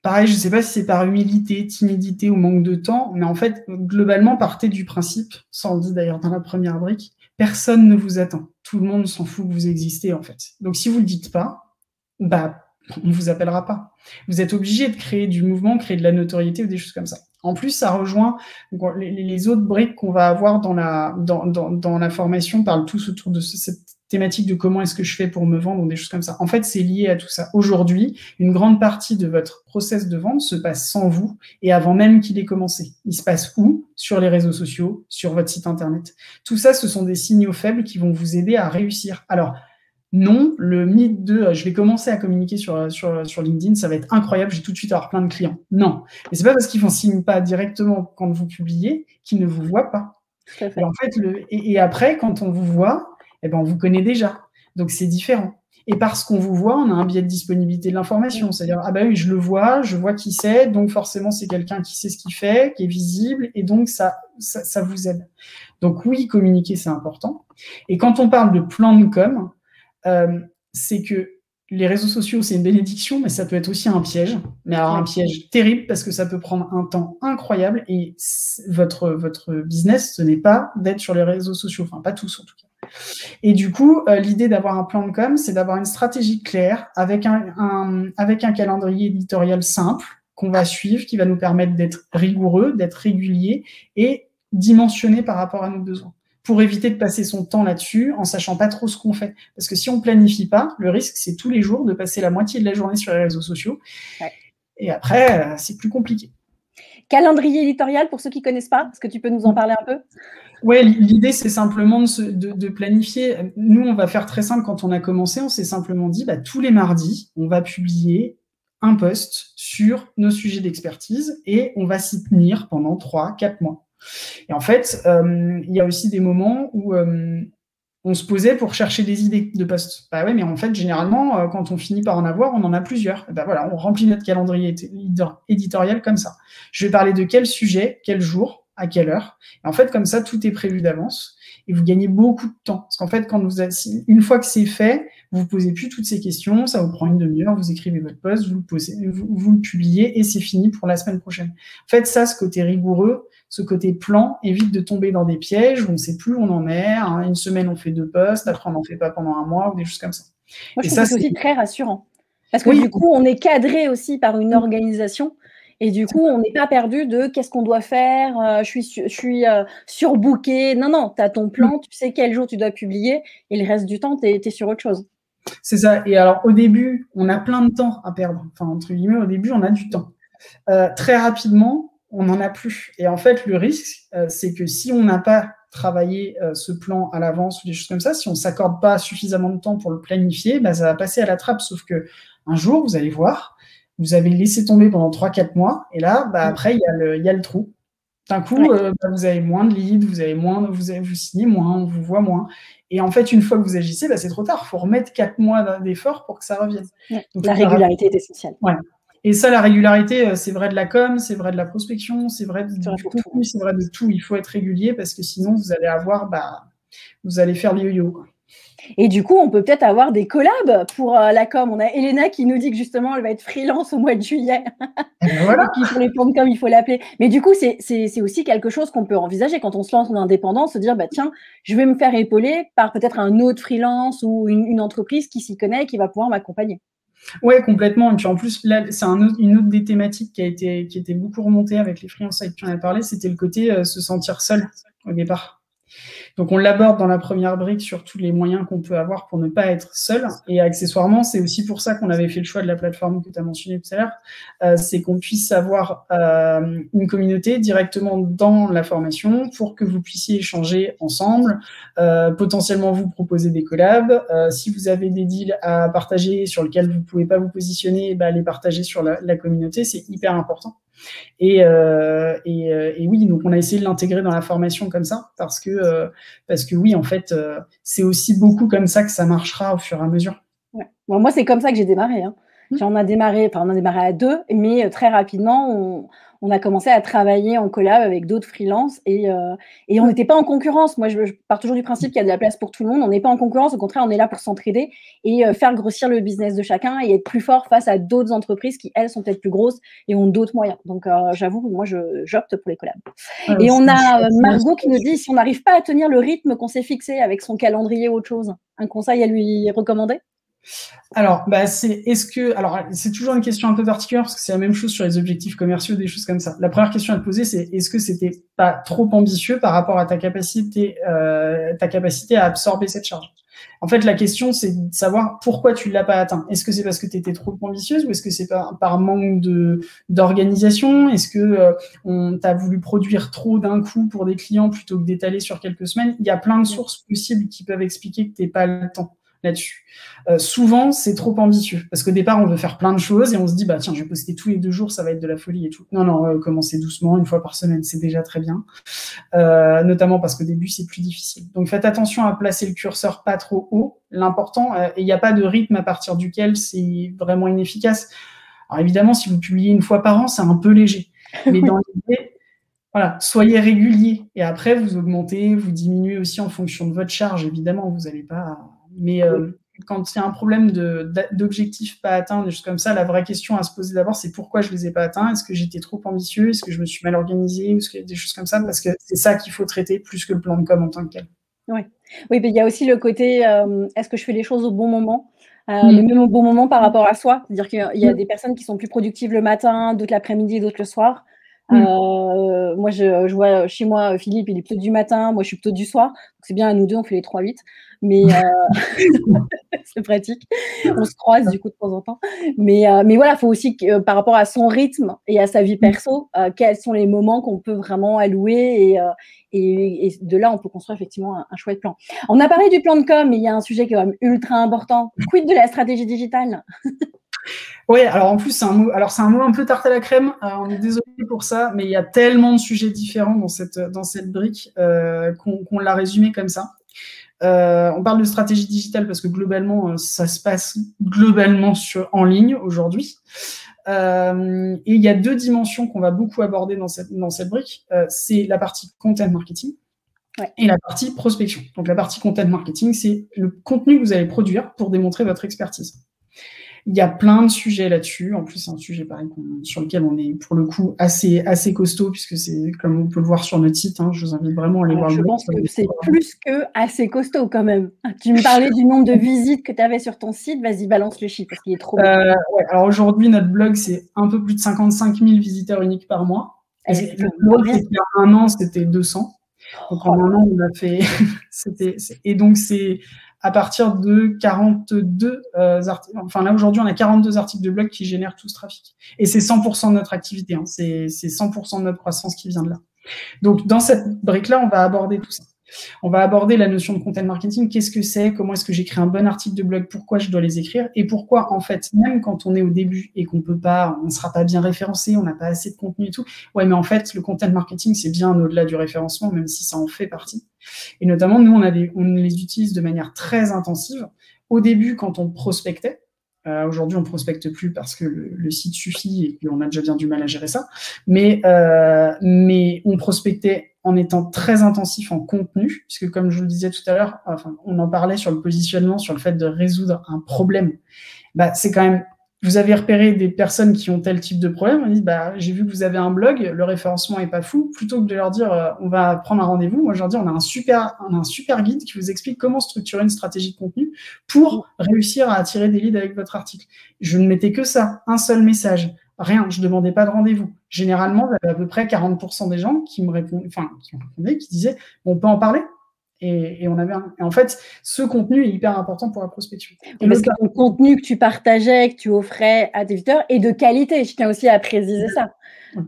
Pareil, je ne sais pas si c'est par humilité, timidité ou manque de temps, mais en fait, globalement, partez du principe, ça on le dit d'ailleurs dans la première brique, personne ne vous attend. Tout le monde s'en fout que vous existez, en fait. Donc, si vous ne le dites pas, bah, on ne vous appellera pas. Vous êtes obligé de créer du mouvement, créer de la notoriété ou des choses comme ça. En plus, ça rejoint les autres briques qu'on va avoir dans la formation, parlent tous autour de cette thématique de comment est-ce que je fais pour me vendre ou des choses comme ça. En fait, c'est lié à tout ça. Aujourd'hui, une grande partie de votre process de vente se passe sans vous et avant même qu'il ait commencé. Il se passe où ? Sur les réseaux sociaux, sur votre site internet. Tout ça, ce sont des signaux faibles qui vont vous aider à réussir. Alors, non, le mythe de je vais commencer à communiquer sur LinkedIn, ça va être incroyable, je vais tout de suite avoir plein de clients. Non, mais c'est pas parce qu'ils ne signent pas directement quand vous publiez qu'ils ne vous voient pas. Et en fait, et après, quand on vous voit, eh ben, on vous connaît déjà. Donc, c'est différent. Et parce qu'on vous voit, on a un biais de disponibilité de l'information. C'est-à-dire, ah bah oui, je vois qui c'est, donc forcément, c'est quelqu'un qui sait ce qu'il fait, qui est visible, et donc ça vous aide. Donc oui, communiquer, c'est important. Et quand on parle de plan de com, c'est que les réseaux sociaux, c'est une bénédiction, mais ça peut être aussi un piège. Mais alors un piège terrible parce que ça peut prendre un temps incroyable et votre business, ce n'est pas d'être sur les réseaux sociaux. Enfin, pas tous en tout cas. Et du coup, l'idée d'avoir un plan de com, c'est d'avoir une stratégie claire avec un calendrier éditorial simple qu'on va suivre, qui va nous permettre d'être rigoureux, d'être régulier et dimensionné par rapport à nos besoins, pour éviter de passer son temps là-dessus en sachant pas trop ce qu'on fait. Parce que si on planifie pas, le risque, c'est tous les jours de passer la moitié de la journée sur les réseaux sociaux. Ouais. Et après, c'est plus compliqué. Calendrier éditorial, pour ceux qui ne connaissent pas, est-ce que tu peux nous en parler un peu ? Oui, l'idée, c'est simplement de planifier. Nous, on va faire très simple. Quand on a commencé, on s'est simplement dit, tous les mardis, on va publier un post sur nos sujets d'expertise et on va s'y tenir pendant 3-4 mois. Et en fait, il y a aussi des moments où on se posait pour chercher des idées de posts. Bah ouais, mais en fait, généralement, quand on finit par en avoir, on en a plusieurs. Et voilà, on remplit notre calendrier éditorial comme ça. Je vais parler de quel sujet, quel jour, à quelle heure. Et en fait, comme ça, tout est prévu d'avance. et vous gagnez beaucoup de temps. Parce qu'en fait, une fois que c'est fait, vous ne posez plus toutes ces questions, ça vous prend une demi-heure, vous écrivez votre post, vous le publiez et c'est fini pour la semaine prochaine. En fait, ça, ce côté rigoureux, ce côté plan évite de tomber dans des pièges où on ne sait plus où on en est. Hein. Une semaine, on fait 2 posts, après, on n'en fait pas pendant un mois ou des choses comme ça. Moi, je trouve que c'est aussi très rassurant. Parce que du coup, on est cadré aussi par une organisation. Et du coup, on n'est pas perdu de qu'est-ce qu'on doit faire, je suis surbooké. Non, tu as ton plan, tu sais quel jour tu dois publier et le reste du temps, tu es sur autre chose. C'est ça. Et alors, au début, on a plein de temps à perdre. Enfin, entre guillemets, au début, on a du temps. Très rapidement, on n'en a plus. Et en fait, le risque, c'est que si on n'a pas travaillé ce plan à l'avance ou des choses comme ça, si on ne s'accorde pas suffisamment de temps pour le planifier, ça va passer à la trappe. Sauf que un jour, vous allez voir, vous avez laissé tomber pendant 3-4 mois, et là, après, il y a le trou. D'un coup, vous avez moins de leads, vous signez moins, on vous voit moins. Et en fait, une fois que vous agissez, c'est trop tard. Il faut remettre 4 mois d'effort pour que ça revienne. Donc, la régularité est essentielle. Ouais. Et ça, la régularité, c'est vrai de la com, c'est vrai de la prospection, c'est vrai du contenu, c'est vrai de tout. Il faut être régulier parce que sinon, vous allez vous allez faire le yo-yo, quoi. Et du coup, on peut peut-être avoir des collabs pour la com. On a Elena qui nous dit que justement, elle va être freelance au mois de juillet. Voilà. Et puis pour les plans de com, il faut l'appeler. Mais du coup, c'est aussi quelque chose qu'on peut envisager quand on se lance en indépendance, se dire, tiens, je vais me faire épauler par peut-être un autre freelance ou une entreprise qui s'y connaît et qui va pouvoir m'accompagner. Oui, complètement. Et puis en plus, là, c'est une autre des thématiques qui était beaucoup remontée avec les freelances avec qui on a parlé, c'était le côté se sentir seul au départ. Donc, on l'aborde dans la première brique sur tous les moyens qu'on peut avoir pour ne pas être seul. Et accessoirement, c'est aussi pour ça qu'on avait fait le choix de la plateforme que tu as mentionné tout à l'heure, c'est qu'on puisse avoir une communauté directement dans la formation pour que vous puissiez échanger ensemble, potentiellement vous proposer des collabs. Si vous avez des deals à partager sur lesquels vous ne pouvez pas vous positionner, les partager sur la communauté, c'est hyper important. Et oui, donc on a essayé de l'intégrer dans la formation comme ça, parce que oui, en fait, c'est aussi beaucoup comme ça que ça marchera au fur et à mesure. Ouais. Bon, moi, c'est comme ça que j'ai démarré. Hein. On a démarré à 2, mais très rapidement, on a commencé à travailler en collab avec d'autres freelances et on n'était pas en concurrence. Moi, je pars toujours du principe qu'il y a de la place pour tout le monde. On n'est pas en concurrence, au contraire, on est là pour s'entraider et faire grossir le business de chacun et être plus fort face à d'autres entreprises qui, elles, sont peut-être plus grosses et ont d'autres moyens. Donc, j'avoue, moi, j'opte pour les collabs. Et on a Margot qui nous dit, si on n'arrive pas à tenir le rythme qu'on s'est fixé avec son calendrier ou autre chose, un conseil à lui recommander ? Alors, c'est toujours une question un peu particulière parce que c'est la même chose sur les objectifs commerciaux, des choses comme ça. La première question à te poser, c'est est-ce que c'était pas trop ambitieux par rapport à ta capacité à absorber cette charge? En fait, la question, c'est de savoir pourquoi tu ne l'as pas atteint. Est-ce que c'est parce que tu étais trop ambitieuse ou est-ce que c'est par manque d'organisation? Est-ce que on t'a voulu produire trop d'un coup pour des clients plutôt que d'étaler sur quelques semaines? Il y a plein de sources possibles qui peuvent expliquer que tu n'es pas le temps là-dessus. Souvent, c'est trop ambitieux parce qu'au départ, on veut faire plein de choses et on se dit, tiens, je vais poster tous les 2 jours, ça va être de la folie et tout. Non, commencez doucement, 1 fois par semaine, c'est déjà très bien. Notamment parce qu'au début, c'est plus difficile. Donc, faites attention à placer le curseur pas trop haut. L'important, et il n'y a pas de rythme à partir duquel c'est vraiment inefficace. Alors, évidemment, si vous publiez 1 fois par an, c'est un peu léger. Mais dans l'idée, voilà, soyez régulier et après, vous augmentez, vous diminuez aussi en fonction de votre charge. Évidemment, vous n'allez pas... Mais quand il y a un problème d'objectifs pas atteints, des choses comme ça, la vraie question à se poser d'abord, c'est pourquoi je les ai pas atteints? Est-ce que j'étais trop ambitieux? Est-ce que je me suis mal organisée? Est-ce que des choses comme ça? Parce que c'est ça qu'il faut traiter plus que le plan de com en tant que tel. Oui, mais il y a aussi le côté, est-ce que je fais les choses au bon moment? Mais même au bon moment par rapport à soi. C'est-à-dire qu'il y a des personnes qui sont plus productives le matin, d'autres l'après-midi, d'autres le soir. Moi, je vois chez moi, Philippe, il est plutôt du matin, moi, je suis plutôt du soir. Donc, c'est bien, à nous deux, on fait les 3-8. Mais c'est pratique. On se croise du coup de temps en temps. Mais voilà, il faut aussi que par rapport à son rythme et à sa vie perso, quels sont les moments qu'on peut vraiment allouer et de là, on peut construire effectivement un chouette plan. On a parlé du plan de com, mais il y a un sujet qui est quand même ultra important. Quid de la stratégie digitale? Oui, alors en plus, c'est un mot un peu tarte à la crème. On est désolé pour ça, mais il y a tellement de sujets différents dans cette brique qu'on l'a résumé comme ça. On parle de stratégie digitale parce que globalement, ça se passe globalement en ligne aujourd'hui. Et il y a 2 dimensions qu'on va beaucoup aborder dans cette brique. C'est la partie content marketing. Ouais. Et la partie prospection. Donc, la partie content marketing, c'est le contenu que vous allez produire pour démontrer votre expertise. Il y a plein de sujets là-dessus. En plus, c'est un sujet pareil sur lequel on est pour le coup assez costaud, puisque c'est comme on peut le voir sur notre site. Je vous invite vraiment à aller voir le blog. Je pense que c'est plus que assez costaud quand même. Tu me parlais du nombre de visites que tu avais sur ton site. Vas-y, balance le chiffre parce qu'il est trop beau. Ouais, alors aujourd'hui, notre blog, c'est un peu plus de 55 000 visiteurs uniques par mois. Le blog, il y a un an, c'était 200. Donc en un an, on a fait. Et donc, c'est à partir de 42 articles. Enfin, là, aujourd'hui, on a 42 articles de blog qui génèrent tout ce trafic. Et c'est 100% de notre activité. C'est 100% de notre croissance qui vient de là. Donc, dans cette brique-là, on va aborder tout ça. On va aborder la notion de content marketing. Qu'est-ce que c'est? Comment est-ce que j'écris un bon article de blog? Pourquoi je dois les écrire? Et pourquoi, en fait, même quand on est au début et qu'on peut pas, on sera pas bien référencé, on n'a pas assez de contenu et tout. Ouais, mais en fait, le content marketing, c'est bien au-delà du référencement, même si ça en fait partie. Et notamment, nous, on les utilise de manière très intensive. Au début, quand on prospectait, aujourd'hui, on prospecte plus parce que le site suffit et qu'on a déjà bien du mal à gérer ça. Mais on prospectait en étant très intensif en contenu, puisque comme je vous le disais tout à l'heure, on en parlait sur le positionnement, sur le fait de résoudre un problème. C'est quand même, vous avez repéré des personnes qui ont tel type de problème, on dit, j'ai vu que vous avez un blog, le référencement est pas fou, plutôt que de leur dire, on va prendre un rendez-vous, moi je leur dis, on a un super guide qui vous explique comment structurer une stratégie de contenu pour réussir à attirer des leads avec votre article. Je ne mettais que ça, un seul message. Rien, je ne demandais pas de rendez-vous. Généralement, j'avais à peu près 40% des gens qui me répondaient, qui disaient on peut en parler. Et en fait, ce contenu est hyper important pour la prospection. Parce que le contenu que tu partageais, que tu offrais à tes visiteurs est de qualité. Je tiens aussi à préciser ça.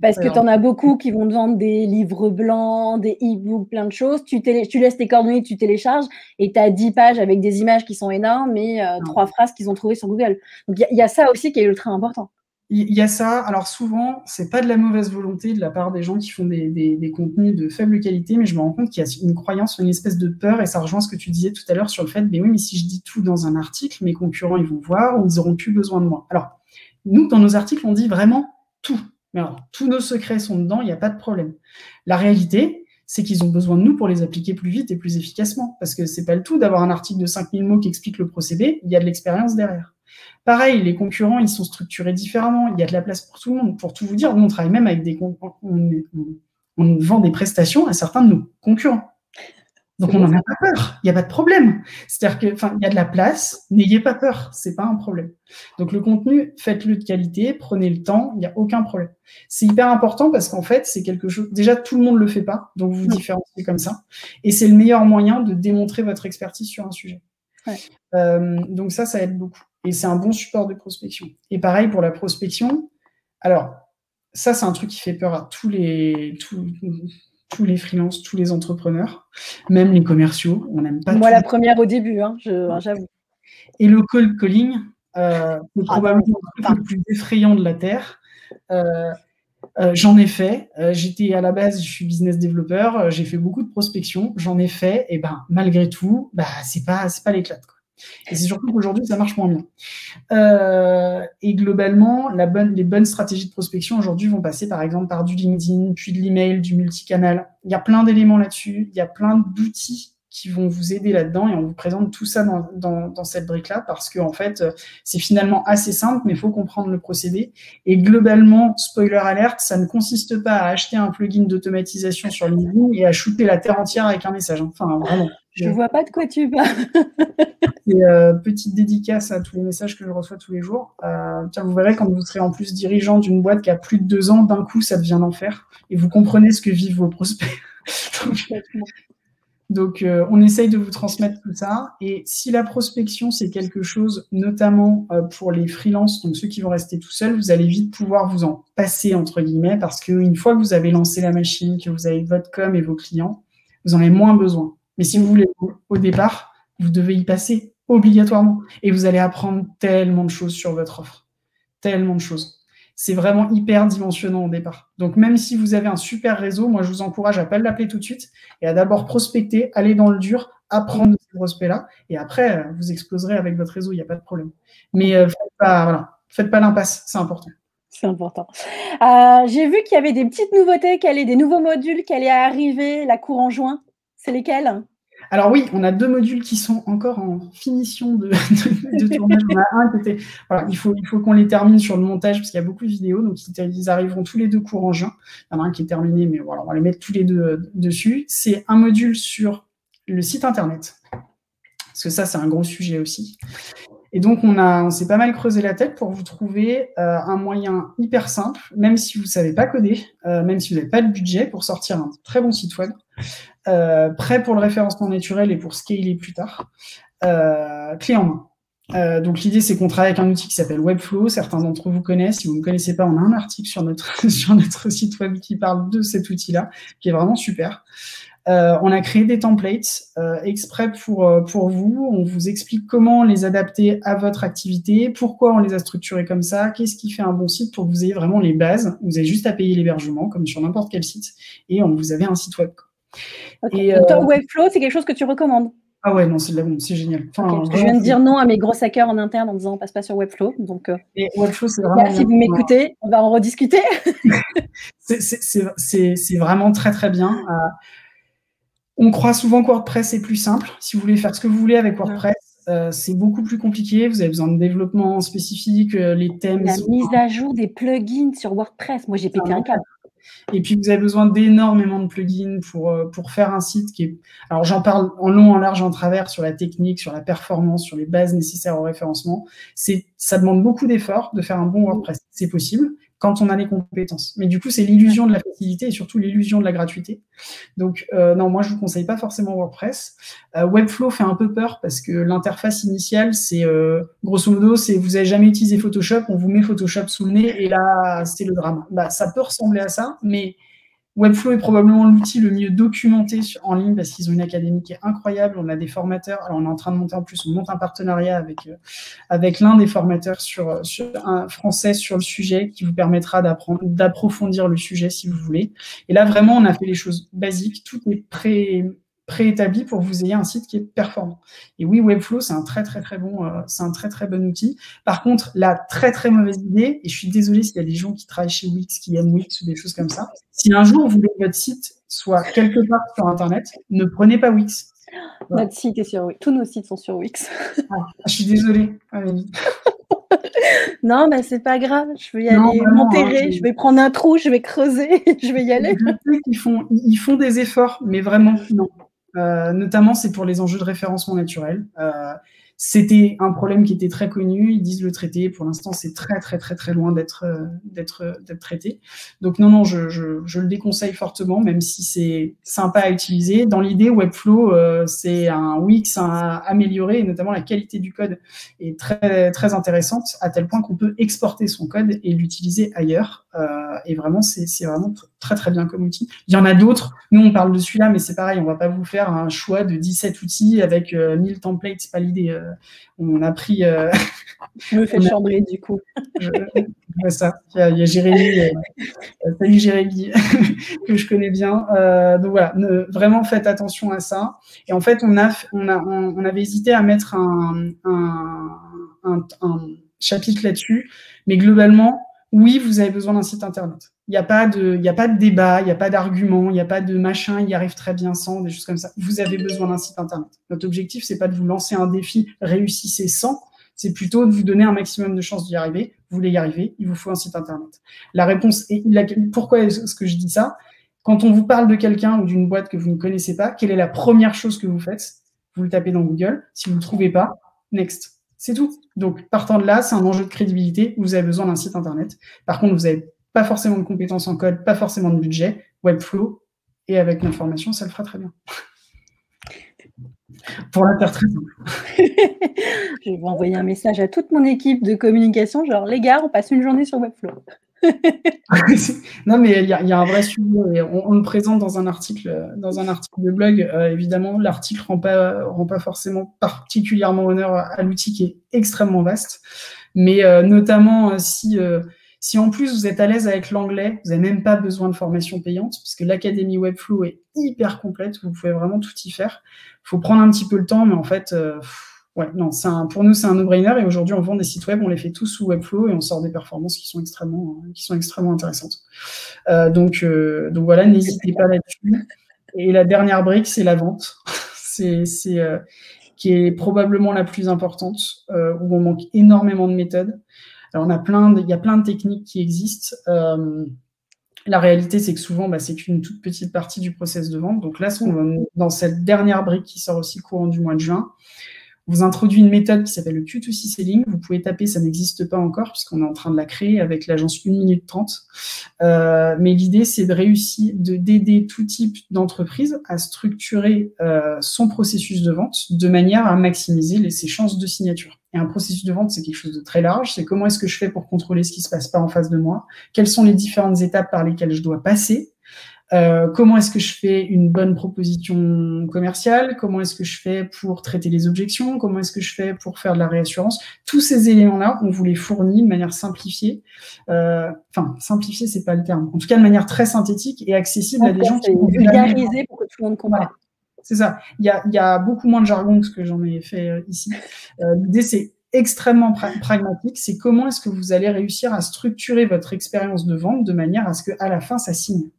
Parce que tu en as beaucoup qui vont te vendre des livres blancs, des e-books, plein de choses. Tu laisses tes coordonnées, tu télécharges et tu as 10 pages avec des images qui sont énormes et 3 phrases qu'ils ont trouvées sur Google. Donc, il y a ça aussi qui est ultra important. Il y a ça. Alors souvent, c'est pas de la mauvaise volonté de la part des gens qui font des contenus de faible qualité, mais je me rends compte qu'il y a une croyance, une espèce de peur, et ça rejoint ce que tu disais tout à l'heure sur le fait, mais oui, mais si je dis tout dans un article, mes concurrents, ils vont voir, ou ils n'auront plus besoin de moi. Alors, nous, dans nos articles, on dit vraiment tout. Mais alors, tous nos secrets sont dedans, il n'y a pas de problème. La réalité, c'est qu'ils ont besoin de nous pour les appliquer plus vite et plus efficacement, parce que c'est pas le tout d'avoir un article de 5000 mots qui explique le procédé, il y a de l'expérience derrière. Pareil, les concurrents, ils sont structurés différemment. Il y a de la place pour tout le monde. Pour tout vous dire, nous, on travaille même avec on vend des prestations à certains de nos concurrents. Donc, on n'en a pas peur. Il n'y a pas de problème. C'est-à-dire que, il y a de la place. N'ayez pas peur. C'est pas un problème. Donc, le contenu, faites-le de qualité. Prenez le temps. Il n'y a aucun problème. C'est hyper important parce qu'en fait, c'est quelque chose. Déjà, tout le monde le fait pas. Donc, vous vous différenciez comme ça. Et c'est le meilleur moyen de démontrer votre expertise sur un sujet. Ouais. Donc, ça aide beaucoup. Et c'est un bon support de prospection. Et pareil pour la prospection. Alors, ça, c'est un truc qui fait peur à tous les freelances, tous les entrepreneurs, même les commerciaux. On n'aime pas. Moi, la première au début, j'avoue. Et le cold calling, c'est probablement le truc le plus effrayant de la Terre. J'en ai fait. J'étais à la base, je suis business développeur. J'ai fait beaucoup de prospection. J'en ai fait. Et malgré tout, c'est pas l'éclate, quoi. Et c'est surtout qu'aujourd'hui, ça marche moins bien. Et globalement, les bonnes stratégies de prospection aujourd'hui vont passer par exemple par du LinkedIn, puis de l'email, du multicanal. Il y a plein d'éléments là-dessus. Il y a plein d'outils qui vont vous aider là-dedans et on vous présente tout ça dans cette brique-là parce que en fait, c'est finalement assez simple, mais il faut comprendre le procédé. Et globalement, spoiler alert, ça ne consiste pas à acheter un plugin d'automatisation sur LinkedIn et à shooter la terre entière avec un message. Enfin, vraiment. Je vois pas de quoi tu parles. Petite dédicace à tous les messages que je reçois tous les jours. Tiens, vous verrez quand vous serez en plus dirigeant d'une boîte qui a plus de 2 ans, d'un coup, ça devient l'enfer. Et vous comprenez ce que vivent vos prospects. Donc, on essaye de vous transmettre tout ça. Et si la prospection, c'est quelque chose, notamment pour les freelances, donc ceux qui vont rester tout seuls, vous allez vite pouvoir vous en passer, entre guillemets, parce qu'une fois que vous avez lancé la machine, que vous avez votre com et vos clients, vous en avez moins besoin. Mais si vous voulez, au départ, vous devez y passer obligatoirement. Et vous allez apprendre tellement de choses sur votre offre. Tellement de choses. C'est vraiment hyper dimensionnant au départ. Donc, même si vous avez un super réseau, moi, je vous encourage à ne pas l'appeler tout de suite et à d'abord prospecter, aller dans le dur, apprendre de ces prospects-là. Et après, vous exploserez avec votre réseau, il n'y a pas de problème. Mais faites pas l'impasse, c'est important. C'est important. J'ai vu qu'il y avait des petites nouveautés, des nouveaux modules qui allaient arriver, la cour en juin. C'est lesquels? Alors oui, on a 2 modules qui sont encore en finition de tournage. On a un qui était... Voilà, il faut qu'on les termine sur le montage parce qu'il y a beaucoup de vidéos, donc ils arriveront tous les 2 courant juin. Il y en a un qui est terminé, mais voilà, on va les mettre tous les 2 dessus. C'est un module sur le site internet, parce que ça, c'est un gros sujet aussi. Et donc, on s'est pas mal creusé la tête pour vous trouver un moyen hyper simple, même si vous ne savez pas coder, même si vous n'avez pas de budget, pour sortir un très bon site web, prêt pour le référencement naturel et pour scaler plus tard, clé en main. Donc, l'idée, c'est qu'on travaille avec un outil qui s'appelle Webflow. Certains d'entre vous connaissent. Si vous ne connaissez pas, on a un article sur notre site web qui parle de cet outil-là, qui est vraiment super. On a créé des templates exprès pour vous. On vous explique comment les adapter à votre activité, pourquoi on les a structurés comme ça, qu'est-ce qui fait un bon site pour que vous ayez vraiment les bases. Vous avez juste à payer l'hébergement, comme sur n'importe quel site, et vous avez un site web. Okay. Et toi, Webflow, c'est quelque chose que tu recommandes? Ah ouais, non, c'est de la bombe, c'est génial. Enfin, okay, parce que je viens de dire non à mes gros hackers en interne en disant on passe pas sur Webflow. Donc, et Webflow, c'est vraiment. Si vous m'écoutez, on va en rediscuter. C'est vraiment très très bien. On croit souvent que WordPress est plus simple. Si vous voulez faire ce que vous voulez avec WordPress, c'est beaucoup plus compliqué. Vous avez besoin de développement spécifique, les thèmes. La mise à jour des plugins sur WordPress. Moi, j'ai pété un câble. Et puis, vous avez besoin d'énormément de plugins pour faire un site qui est... Alors, j'en parle en long, en large, en travers sur la technique, sur la performance, sur les bases nécessaires au référencement. Ça demande beaucoup d'efforts de faire un bon WordPress. C'est possible quand on a les compétences. Mais du coup, c'est l'illusion de la facilité et surtout l'illusion de la gratuité. Donc, non, moi, je vous conseille pas forcément WordPress. Webflow fait un peu peur parce que l'interface initiale, c'est grosso modo, vous avez jamais utilisé Photoshop, on vous met Photoshop sous le nez et là, c'est le drame. Ça peut ressembler à ça, mais Webflow est probablement l'outil le mieux documenté en ligne parce qu'ils ont une académie qui est incroyable. On a des formateurs. Alors, on est en train de monter en plus, on monte un partenariat avec l'un des formateurs sur un français sur le sujet qui vous permettra d'approfondir le sujet si vous voulez. Et là, vraiment, on a fait les choses basiques. Tout est préétabli pour que vous ayez un site qui est performant. Et oui, Webflow, c'est un très très bon outil. Par contre, la très très mauvaise idée, et je suis désolée s'il y a des gens qui travaillent chez Wix, qui aiment Wix ou des choses comme ça, si un jour vous voulez que votre site soit quelque part sur Internet, ne prenez pas Wix. Voilà. Notre site est sur Wix. Tous nos sites sont sur Wix. Je suis désolée. Non, mais c'est pas grave. Je vais y aller m'enterrer. Je vais prendre un trou, je vais creuser, je vais y aller. Ils font des efforts, mais vraiment, non. Notamment, c'est pour les enjeux de référencement naturel. C'était un problème qui était très connu. Ils disent le traiter. Pour l'instant, c'est très, très, très, très loin d'être traité. Donc, non, je le déconseille fortement, même si c'est sympa à utiliser. Dans l'idée, Webflow, c'est un Wix amélioré, et notamment la qualité du code est très, très intéressante, à tel point qu'on peut exporter son code et l'utiliser ailleurs. Et vraiment, c'est vraiment très, très bien comme outil. Il y en a d'autres. Nous, on parle de celui-là, mais c'est pareil. On va pas vous faire un choix de 17 outils avec 1000 templates. C'est pas l'idée. On a pris... Je me fais chambrer, du coup. Ça. Il y a Jérémy. Salut Jérémy, que je connais bien. Donc voilà, vraiment faites attention à ça. Et en fait, on avait hésité à mettre un chapitre là-dessus, mais globalement, oui, vous avez besoin d'un site internet. Il n'y a pas de débat, il n'y a pas d'argument, il n'y a pas de machin, il y arrive très bien sans, des choses comme ça. Vous avez besoin d'un site internet. Notre objectif, c'est pas de vous lancer un défi, réussissez sans, c'est plutôt de vous donner un maximum de chances d'y arriver. Vous voulez y arriver, il vous faut un site internet. La réponse est, pourquoi est-ce que je dis ça? Quand on vous parle de quelqu'un ou d'une boîte que vous ne connaissez pas, quelle est la première chose que vous faites? Vous le tapez dans Google. Si vous ne le trouvez pas, next. C'est tout. Donc, partant de là, c'est un enjeu de crédibilité. Vous avez besoin d'un site internet. Par contre, vous n'avez pas forcément de compétences en code, pas forcément de budget. Webflow, et avec notre formation, ça le fera très bien. Pour la faire très simple. Je vais envoyer un message à toute mon équipe de communication, genre, les gars, on passe une journée sur Webflow. Non, mais il y a un vrai sujet. On le présente dans un article de blog. Évidemment, l'article rend pas forcément particulièrement honneur à l'outil qui est extrêmement vaste. Mais notamment, si en plus vous êtes à l'aise avec l'anglais, vous n'avez même pas besoin de formation payante, parce que l'Académie Webflow est hyper complète. Vous pouvez vraiment tout y faire. Il faut prendre un petit peu le temps, mais en fait... ouais, non, pour nous, c'est un no-brainer. Et aujourd'hui, on vend des sites web, on les fait tous sous Webflow et on sort des performances qui sont extrêmement intéressantes. Donc voilà, n'hésitez pas là-dessus. Et la dernière brique, c'est la vente. Qui est probablement la plus importante, où on manque énormément de méthodes. Alors, il y a plein de techniques qui existent. La réalité, c'est que souvent, c'est qu'une toute petite partie du process de vente. Donc là, dans cette dernière brique qui sort aussi courant du mois de juin, on vous introduit une méthode qui s'appelle le Q2C Selling. Vous pouvez taper, ça n'existe pas encore puisqu'on est en train de la créer avec l'agence 1 minute 30. Mais l'idée, c'est d'aider tout type d'entreprise à structurer son processus de vente de manière à maximiser ses chances de signature. Et un processus de vente, c'est quelque chose de très large. C'est comment est-ce que je fais pour contrôler ce qui se passe pas en face de moi? Quelles sont les différentes étapes par lesquelles je dois passer? Comment est-ce que je fais une bonne proposition commerciale? Comment est-ce que je fais pour traiter les objections? Comment est-ce que je fais pour faire de la réassurance? Tous ces éléments-là, on vous les fournit de manière simplifiée. Enfin, simplifiée, c'est pas le terme. En tout cas, de manière très synthétique et accessible à des gens qui vont vulgariser pour que tout le monde comprenne. Voilà. C'est ça. Il y a beaucoup moins de jargon que ce que j'en ai fait ici. L'idée, c'est extrêmement pragmatique. C'est comment est-ce que vous allez réussir à structurer votre expérience de vente de manière à ce qu'à la fin, ça signe.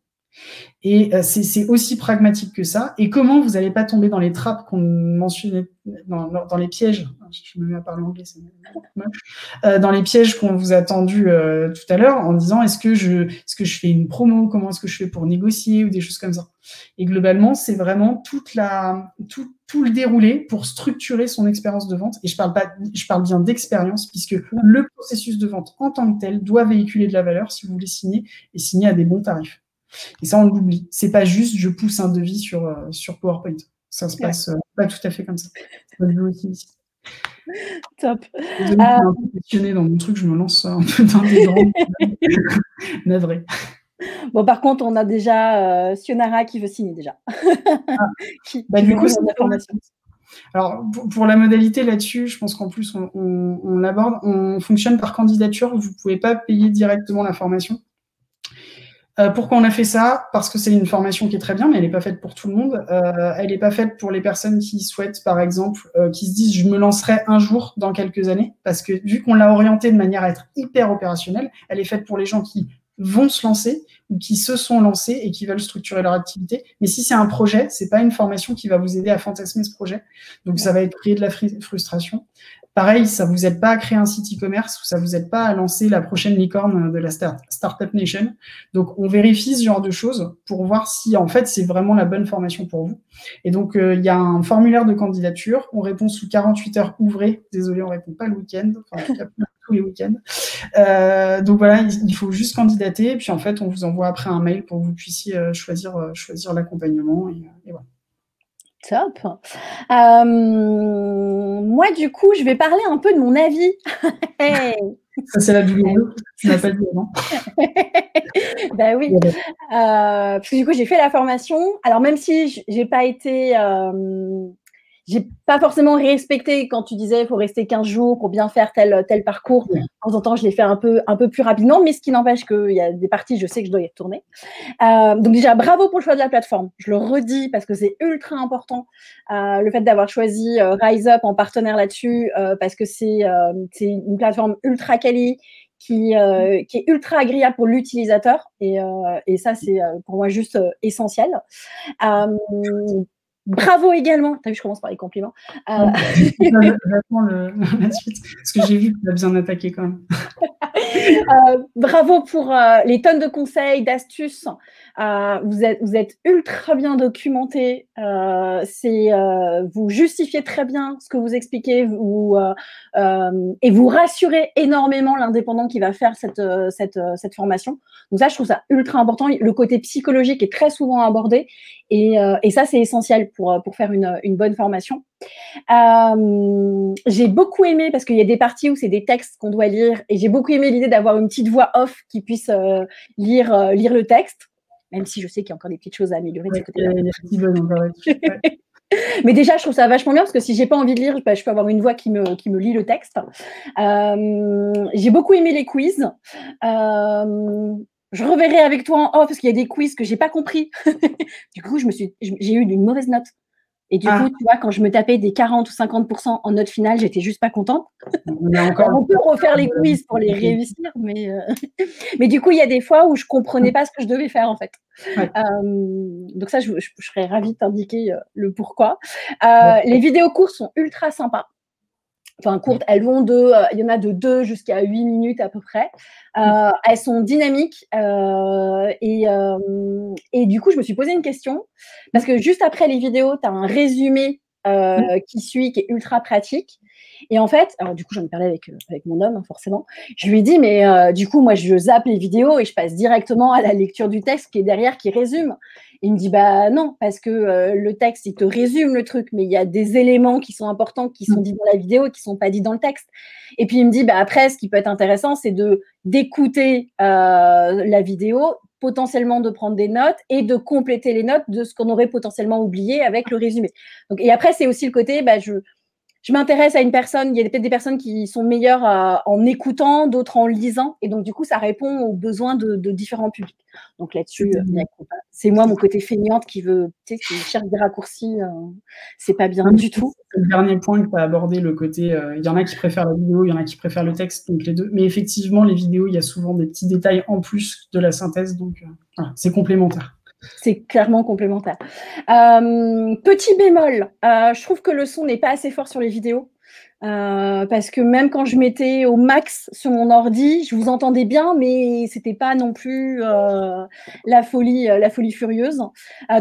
Et c'est aussi pragmatique que ça. Et comment vous n'allez pas tomber dans les trappes qu'on mentionnait, dans les pièges, je me mets à parler anglais, c'est moche, dans les pièges qu'on vous a tendus tout à l'heure en disant est-ce que je fais une promo, comment est-ce que je fais pour négocier ou des choses comme ça. Et globalement, c'est vraiment tout le déroulé pour structurer son expérience de vente. Et je parle bien d'expérience puisque le processus de vente en tant que tel doit véhiculer de la valeur si vous voulez signer et signer à des bons tarifs. Et ça, on l'oublie. C'est pas juste je pousse un devis sur PowerPoint. Ça se passe pas tout à fait comme ça. Top. Je suis un peu passionnée dans mon truc, je me lance un peu dans des grands. Navré. Bon, par contre, on a déjà Sionara qui veut signer déjà. Du coup, c'est l'information. Alors, pour la modalité là-dessus, je pense qu'en plus, on l'aborde. On fonctionne par candidature. Vous ne pouvez pas payer directement la formation. Pourquoi on a fait ça? Parce que c'est une formation qui est très bien, mais elle n'est pas faite pour tout le monde. Elle n'est pas faite pour les personnes qui souhaitent, par exemple, qui se disent « je me lancerai un jour dans quelques années », parce que vu qu'on l'a orientée de manière à être hyper opérationnelle, elle est faite pour les gens qui vont se lancer ou qui se sont lancés et qui veulent structurer leur activité. Mais si c'est un projet, c'est pas une formation qui va vous aider à fantasmer ce projet. Donc, ça va être créer de la frustration. Pareil, ça vous aide pas à créer un site e-commerce ou ça vous aide pas à lancer la prochaine licorne de la Startup Nation. Donc, on vérifie ce genre de choses pour voir si, en fait, c'est vraiment la bonne formation pour vous. Et donc, il y a un formulaire de candidature. On répond sous 48 heures ouvrées. Désolé, on répond pas le week-end. Enfin, en tout cas, tous les week-ends. Donc, voilà, il faut juste candidater. Et puis, en fait, on vous envoie après un mail pour que vous puissiez choisir l'accompagnement. Et voilà. Top. Moi, du coup, je vais parler un peu de mon avis. Hey. Ça, c'est la douloureuse. Tu n'as pas dit avant. Ben oui. Parce que du coup, j'ai fait la formation. Alors, même si j'ai pas été... j'ai pas forcément respecté quand tu disais il faut rester 15 jours pour bien faire tel parcours. De temps en temps, je l'ai fait un peu plus rapidement, mais ce qui n'empêche qu'il y a des parties, je sais que je dois y retourner. Donc déjà, bravo pour le choix de la plateforme. Je le redis parce que c'est ultra important, le fait d'avoir choisi RiseUp en partenaire là-dessus, parce que c'est une plateforme ultra quali qui est ultra agréable pour l'utilisateur. Et ça, c'est pour moi juste essentiel. Bravo également. T'as vu, je commence par les compliments. J'attends la suite, parce que j'ai vu que tu as bien attaqué quand même. Bravo pour les tonnes de conseils, d'astuces. Vous êtes ultra bien documenté. Vous justifiez très bien ce que vous expliquez et vous rassurez énormément l'indépendant qui va faire cette formation. Donc ça, je trouve ça ultra important. Le côté psychologique est très souvent abordé et ça, c'est essentiel pour faire une bonne formation. J'ai beaucoup aimé, parce qu'il y a des parties où c'est des textes qu'on doit lire, et j'ai beaucoup aimé l'idée d'avoir une petite voix off qui puisse lire le texte, même si je sais qu'il y a encore des petites choses à améliorer de ce côté-là. Mais déjà, je trouve ça vachement bien, parce que si j'ai pas envie de lire, je peux avoir une voix qui me lit le texte. J'ai beaucoup aimé les quiz. Je reverrai avec toi en off, parce qu'il y a des quiz que j'ai pas compris. Du coup, j'ai eu une mauvaise note. Et du coup, tu vois, quand je me tapais des 40 ou 50% en note finale, j'étais juste pas contente. On peut refaire les quiz pour les réussir, mais du coup, il y a des fois où je comprenais pas ce que je devais faire, en fait. Ouais. Donc ça, je serais ravie de t'indiquer le pourquoi. Les vidéos courtes sont ultra sympas. Enfin, courtes, elles vont il y en a de 2 jusqu'à 8 minutes à peu près. Elles sont dynamiques et du coup, je me suis posé une question parce que juste après les vidéos, tu as un résumé qui suit, qui est ultra pratique. Et en fait, alors du coup, j'en ai parlé avec mon homme, hein, forcément. Je lui ai dit, mais du coup, moi, je zappe les vidéos et je passe directement à la lecture du texte qui est derrière, qui résume. Il me dit, bah non, parce que le texte, il te résume le truc, mais il y a des éléments qui sont importants, qui sont dits dans la vidéo et qui sont pas dits dans le texte. Et puis, il me dit, bah après, ce qui peut être intéressant, c'est d'écouter la vidéo, potentiellement de prendre des notes et de compléter les notes de ce qu'on aurait potentiellement oublié avec le résumé. Donc, et après, c'est aussi le côté, bah, je m'intéresse à une personne, il y a peut-être des personnes qui sont meilleures en écoutant, d'autres en lisant, et donc du coup, ça répond aux besoins de différents publics. Donc là-dessus, c'est moi, mon côté feignante qui cherche des raccourcis, c'est pas bien du tout. C'est le dernier point que tu as abordé, le côté, il y en a qui préfèrent la vidéo, il y en a qui préfèrent le texte, donc les deux. Mais effectivement, les vidéos, il y a souvent des petits détails en plus de la synthèse, donc voilà, c'est complémentaire. C'est clairement complémentaire. Petit bémol, je trouve que le son n'est pas assez fort sur les vidéos. Parce que même quand je mettais au max sur mon ordi, je vous entendais bien, mais c'était pas non plus la folie furieuse.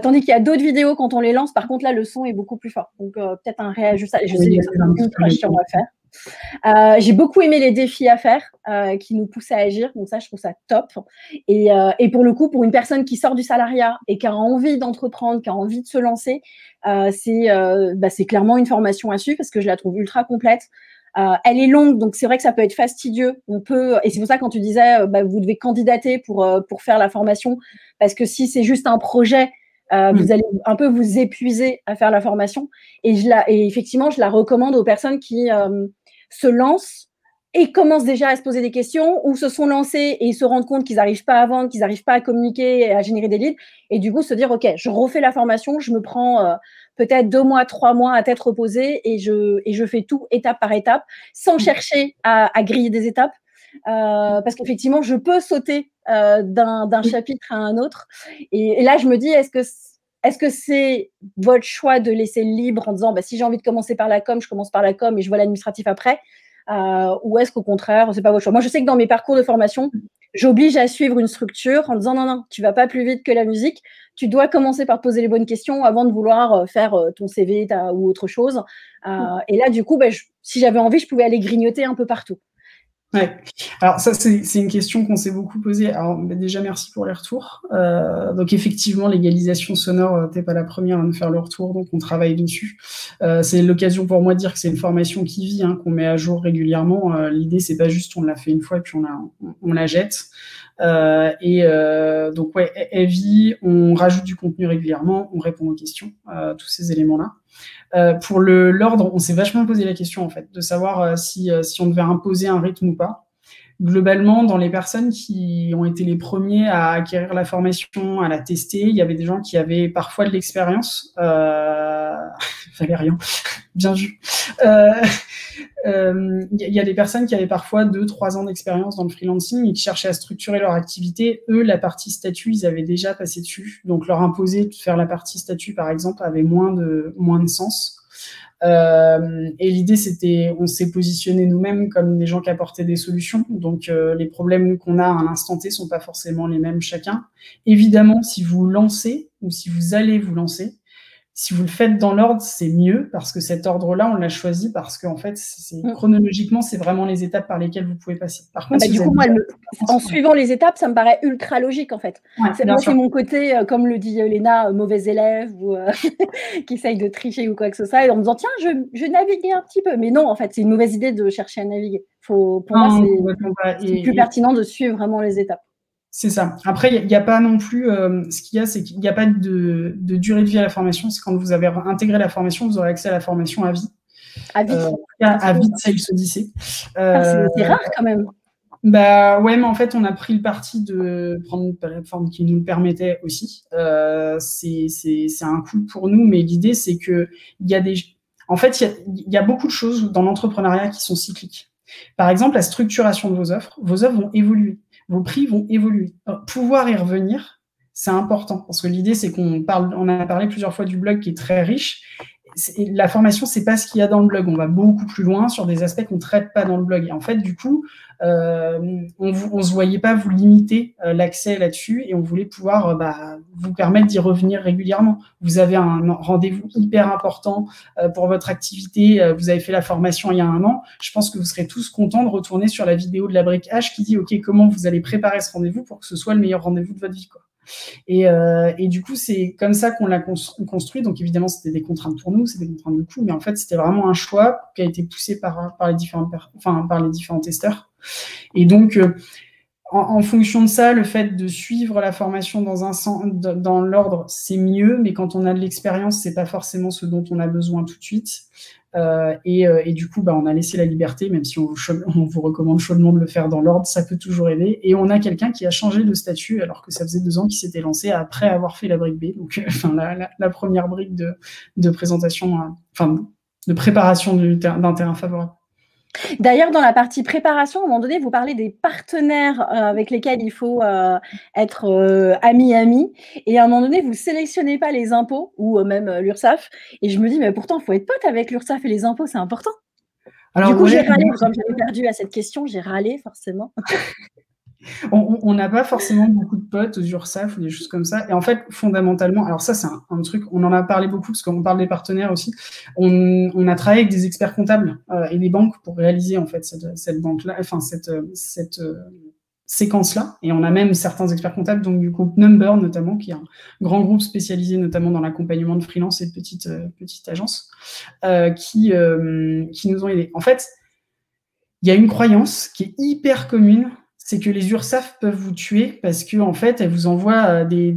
Tandis qu'il y a d'autres vidéos, quand on les lance, par contre là, le son est beaucoup plus fort. Donc peut-être un réajustage. Je sais que c'est ultra chiant à faire. J'ai beaucoup aimé les défis à faire qui nous poussent à agir, donc ça je trouve ça top et pour le coup, pour une personne qui sort du salariat et qui a envie d'entreprendre, qui a envie de se lancer, c'est clairement une formation à suivre parce que je la trouve ultra complète. Elle est longue, donc c'est vrai que ça peut être fastidieux. Et c'est pour ça quand tu disais vous devez candidater pour faire la formation, parce que si c'est juste un projet, vous allez un peu vous épuiser à faire la formation. Et effectivement, je la recommande aux personnes qui se lancent et commencent déjà à se poser des questions ou se sont lancés et se rendent compte qu'ils n'arrivent pas à vendre, qu'ils n'arrivent pas à communiquer et à générer des leads. Et du coup, se dire, OK, je refais la formation, je me prends peut-être 2 mois, 3 mois à tête reposée et je fais tout étape par étape sans chercher à griller des étapes. Parce qu'effectivement, je peux sauter d'un chapitre à un autre. Et là, je me dis, est-ce que c'est votre choix de laisser libre en disant, si j'ai envie de commencer par la com, je commence par la com et je vois l'administratif après, ou est-ce qu'au contraire, c'est pas votre choix? Moi, je sais que dans mes parcours de formation, j'oblige à suivre une structure en disant, non, tu vas pas plus vite que la musique. Tu dois commencer par poser les bonnes questions avant de vouloir faire ton CV ou autre chose. Et là, du coup, si j'avais envie, je pouvais aller grignoter un peu partout. Ouais. Alors ça, c'est une question qu'on s'est beaucoup posée. Alors déjà, merci pour les retours. Donc effectivement, l'égalisation sonore, t'es pas la première à me faire le retour, donc on travaille dessus. C'est l'occasion pour moi de dire que c'est une formation qui vit, qu'on met à jour régulièrement. L'idée, c'est pas juste on l'a fait une fois et puis on la jette. Donc ouais, elle vit, on rajoute du contenu régulièrement, on répond aux questions, tous ces éléments-là. Pour l'ordre, on s'est vachement posé la question en fait, de savoir si on devait imposer un rythme ou pas. Globalement, dans les personnes qui ont été les premiers à acquérir la formation, à la tester, il y avait des gens qui avaient parfois de l'expérience. Valérian, bien vu. Il y a des personnes qui avaient parfois 2-3 ans d'expérience dans le freelancing et qui cherchaient à structurer leur activité. Eux, la partie statut, ils avaient déjà passé dessus. Donc, leur imposer de faire la partie statut, par exemple, avait moins de sens. Et l'idée, c'était, on s'est positionné nous-mêmes comme des gens qui apportaient des solutions. Donc, les problèmes qu'on a à l'instant T sont pas forcément les mêmes chacun. Évidemment, si vous lancez ou si vous allez vous lancer, si vous le faites dans l'ordre, c'est mieux parce que cet ordre-là, on l'a choisi parce qu'en fait, chronologiquement, c'est vraiment les étapes par lesquelles vous pouvez passer. Par contre, du coup, moi, en suivant les étapes, ça me paraît ultra logique en fait. Ouais, c'est mon côté, comme le dit Léna, mauvais élève ou qui essaye de tricher ou quoi que ce soit, et en me disant tiens, je naviguais un petit peu. Mais non, en fait, c'est une mauvaise idée de chercher à naviguer. Pour moi, c'est plus pertinent de suivre vraiment les étapes. C'est ça. Après, il n'y a pas non plus... ce qu'il y a, c'est qu'il n'y a pas de durée de vie à la formation. C'est quand vous avez intégré la formation, vous aurez accès à la formation à vie. À vie. À vie de Sales Odyssey. C'est rare quand même. Bah ouais, mais en fait, on a pris le parti de prendre une plateforme qui nous le permettait aussi. C'est un coût pour nous, mais l'idée, c'est que en fait, il y a beaucoup de choses dans l'entrepreneuriat qui sont cycliques. Par exemple, la structuration de vos offres vont évoluer, vos prix vont évoluer. Alors, pouvoir y revenir, c'est important, parce que l'idée, c'est on a parlé plusieurs fois du blog qui est très riche. La formation, c'est pas ce qu'il y a dans le blog. On va beaucoup plus loin sur des aspects qu'on traite pas dans le blog. Et en fait, du coup, on se voyait pas vous limiter l'accès là-dessus, et on voulait pouvoir vous permettre d'y revenir régulièrement. Vous avez un rendez-vous hyper important pour votre activité. Vous avez fait la formation il y a 1 an. Je pense que vous serez tous contents de retourner sur la vidéo de la brique H qui dit OK, comment vous allez préparer ce rendez-vous pour que ce soit le meilleur rendez-vous de votre vie, quoi. Et du coup, c'est comme ça qu'on l'a construit. Donc, évidemment, c'était des contraintes pour nous, c'était des contraintes de coût, mais en fait, c'était vraiment un choix qui a été poussé par les différents testeurs. Et donc, en fonction de ça, le fait de suivre la formation dans l'ordre, c'est mieux, mais quand on a de l'expérience, c'est pas forcément ce dont on a besoin tout de suite. Et du coup, on a laissé la liberté, même si on vous recommande chaudement de le faire dans l'ordre, ça peut toujours aider. Et on a quelqu'un qui a changé de statut, alors que ça faisait 2 ans qu'il s'était lancé après avoir fait la brique B, donc la première brique de présentation, de préparation d'un terrain favorable. D'ailleurs, dans la partie préparation, à un moment donné, vous parlez des partenaires avec lesquels il faut être ami. Et à un moment donné, vous ne sélectionnez pas les impôts ou même l'URSSAF. Et je me dis, mais pourtant, il faut être pote avec l'URSSAF et les impôts, c'est important. Alors, du coup, j'ai râlé, comme j'avais perdu à cette question, j'ai râlé forcément. On n'a pas forcément beaucoup de potes aux URSSAF ou des choses comme ça. Et en fait, fondamentalement, alors ça, c'est un truc, on en a parlé beaucoup parce qu'on parle des partenaires aussi. On a travaillé avec des experts comptables et des banques pour réaliser en fait cette banque-là, cette séquence-là. Et on a même certains experts comptables, donc du groupe Number notamment, qui est un grand groupe spécialisé notamment dans l'accompagnement de freelance et de petites agences, qui nous ont aidés. En fait, il y a une croyance qui est hyper commune, c'est que les URSSAF peuvent vous tuer parce que en fait, elles vous envoient des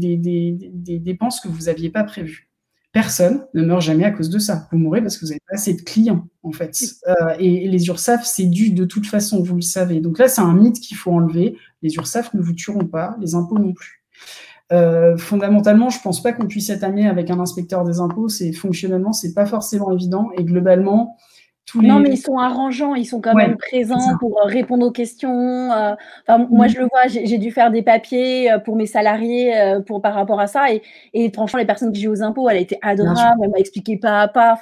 dépenses que vous n'aviez pas prévues. Personne ne meurt jamais à cause de ça. Vous mourrez parce que vous n'avez pas assez de clients, en fait. Et les URSSAF, c'est dû de toute façon, vous le savez. Donc là, c'est un mythe qu'il faut enlever. Les URSSAF ne vous tueront pas, les impôts non plus. Fondamentalement, je ne pense pas qu'on puisse être ami avec un inspecteur des impôts. Fonctionnellement, ce n'est pas forcément évident. Et globalement, non, mais ils sont arrangeants, ils sont quand même présents pour répondre aux questions. Moi, je le vois, j'ai dû faire des papiers pour mes salariés par rapport à ça. Et franchement, les personnes qui jouent aux impôts, elle a été adorable, elle m'a expliqué pas à pas.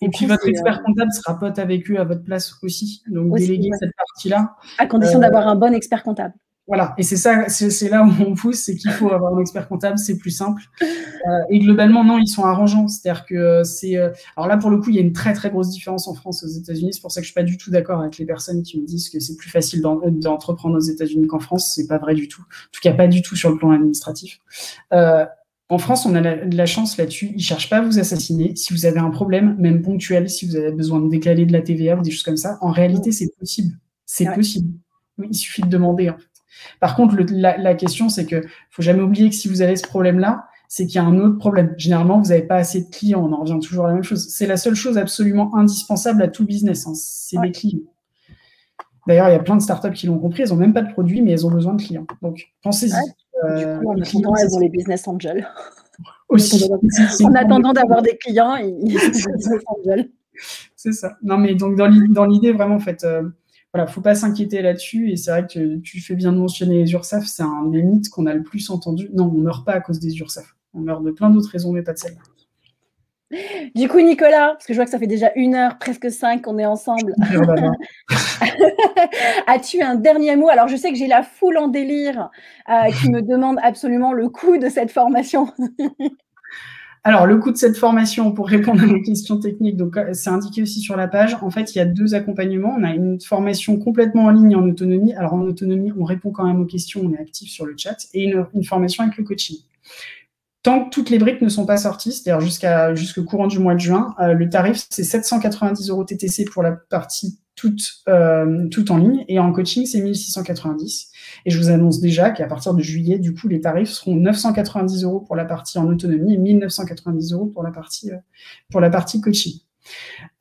Et puis, votre expert comptable sera pote avec eux à votre place aussi. Donc, déléguer cette partie-là. À condition d'avoir un bon expert comptable. Voilà, et c'est là où on pousse, c'est qu'il faut avoir un expert comptable, c'est plus simple. Et globalement, non, ils sont arrangeants. C'est-à-dire que alors là, pour le coup, il y a une très, très grosse différence en France et aux États-Unis. C'est pour ça que je suis pas du tout d'accord avec les personnes qui me disent que c'est plus facile d'entreprendre aux États-Unis qu'en France. C'est pas vrai du tout. En tout cas, pas du tout sur le plan administratif. En France, on a de la chance là-dessus. Ils cherchent pas à vous assassiner. Si vous avez un problème, même ponctuel, si vous avez besoin de déclarer de la TVA ou des choses comme ça, en réalité, c'est possible. C'est possible. Oui, il suffit de demander, en fait. Par contre, la question, c'est que faut jamais oublier que si vous avez ce problème-là, c'est qu'il y a un autre problème. Généralement, vous n'avez pas assez de clients. On en revient toujours à la même chose. C'est la seule chose absolument indispensable à tout business. C'est des clients. D'ailleurs, il y a plein de startups qui l'ont compris. Elles n'ont même pas de produit, mais elles ont besoin de clients. Donc, pensez-y. Du coup, en attendant, elles ont les business angels. Aussi. En attendant d'avoir des clients, ils ont des business angels. C'est ça. Non, mais donc, dans l'idée, vraiment, en fait... Voilà, faut pas s'inquiéter là-dessus, et c'est vrai que tu fais bien de mentionner les URSSAF, c'est un des mythes qu'on a le plus entendu. Non, on meurt pas à cause des URSSAF, on meurt de plein d'autres raisons, mais pas de celle-là. Du coup, Nicolas, parce que je vois que ça fait déjà 1 heure, presque 5 qu'on est ensemble. As-tu un dernier mot? Alors, je sais que j'ai la foule en délire qui me demande absolument le coût de cette formation. Alors, le coût de cette formation, pour répondre à vos questions techniques, donc c'est indiqué aussi sur la page. En fait, il y a 2 accompagnements. On a une formation complètement en ligne en autonomie. Alors, en autonomie, on répond quand même aux questions, on est actif sur le chat, et une formation avec le coaching. Tant que toutes les briques ne sont pas sorties, c'est-à-dire jusqu'au courant du mois de juin, le tarif, c'est 790 € TTC pour la partie toute en ligne, et en coaching, c'est 1690. Et je vous annonce déjà qu'à partir de juillet, du coup, les tarifs seront 990 € pour la partie en autonomie et 1990 € pour la partie coaching.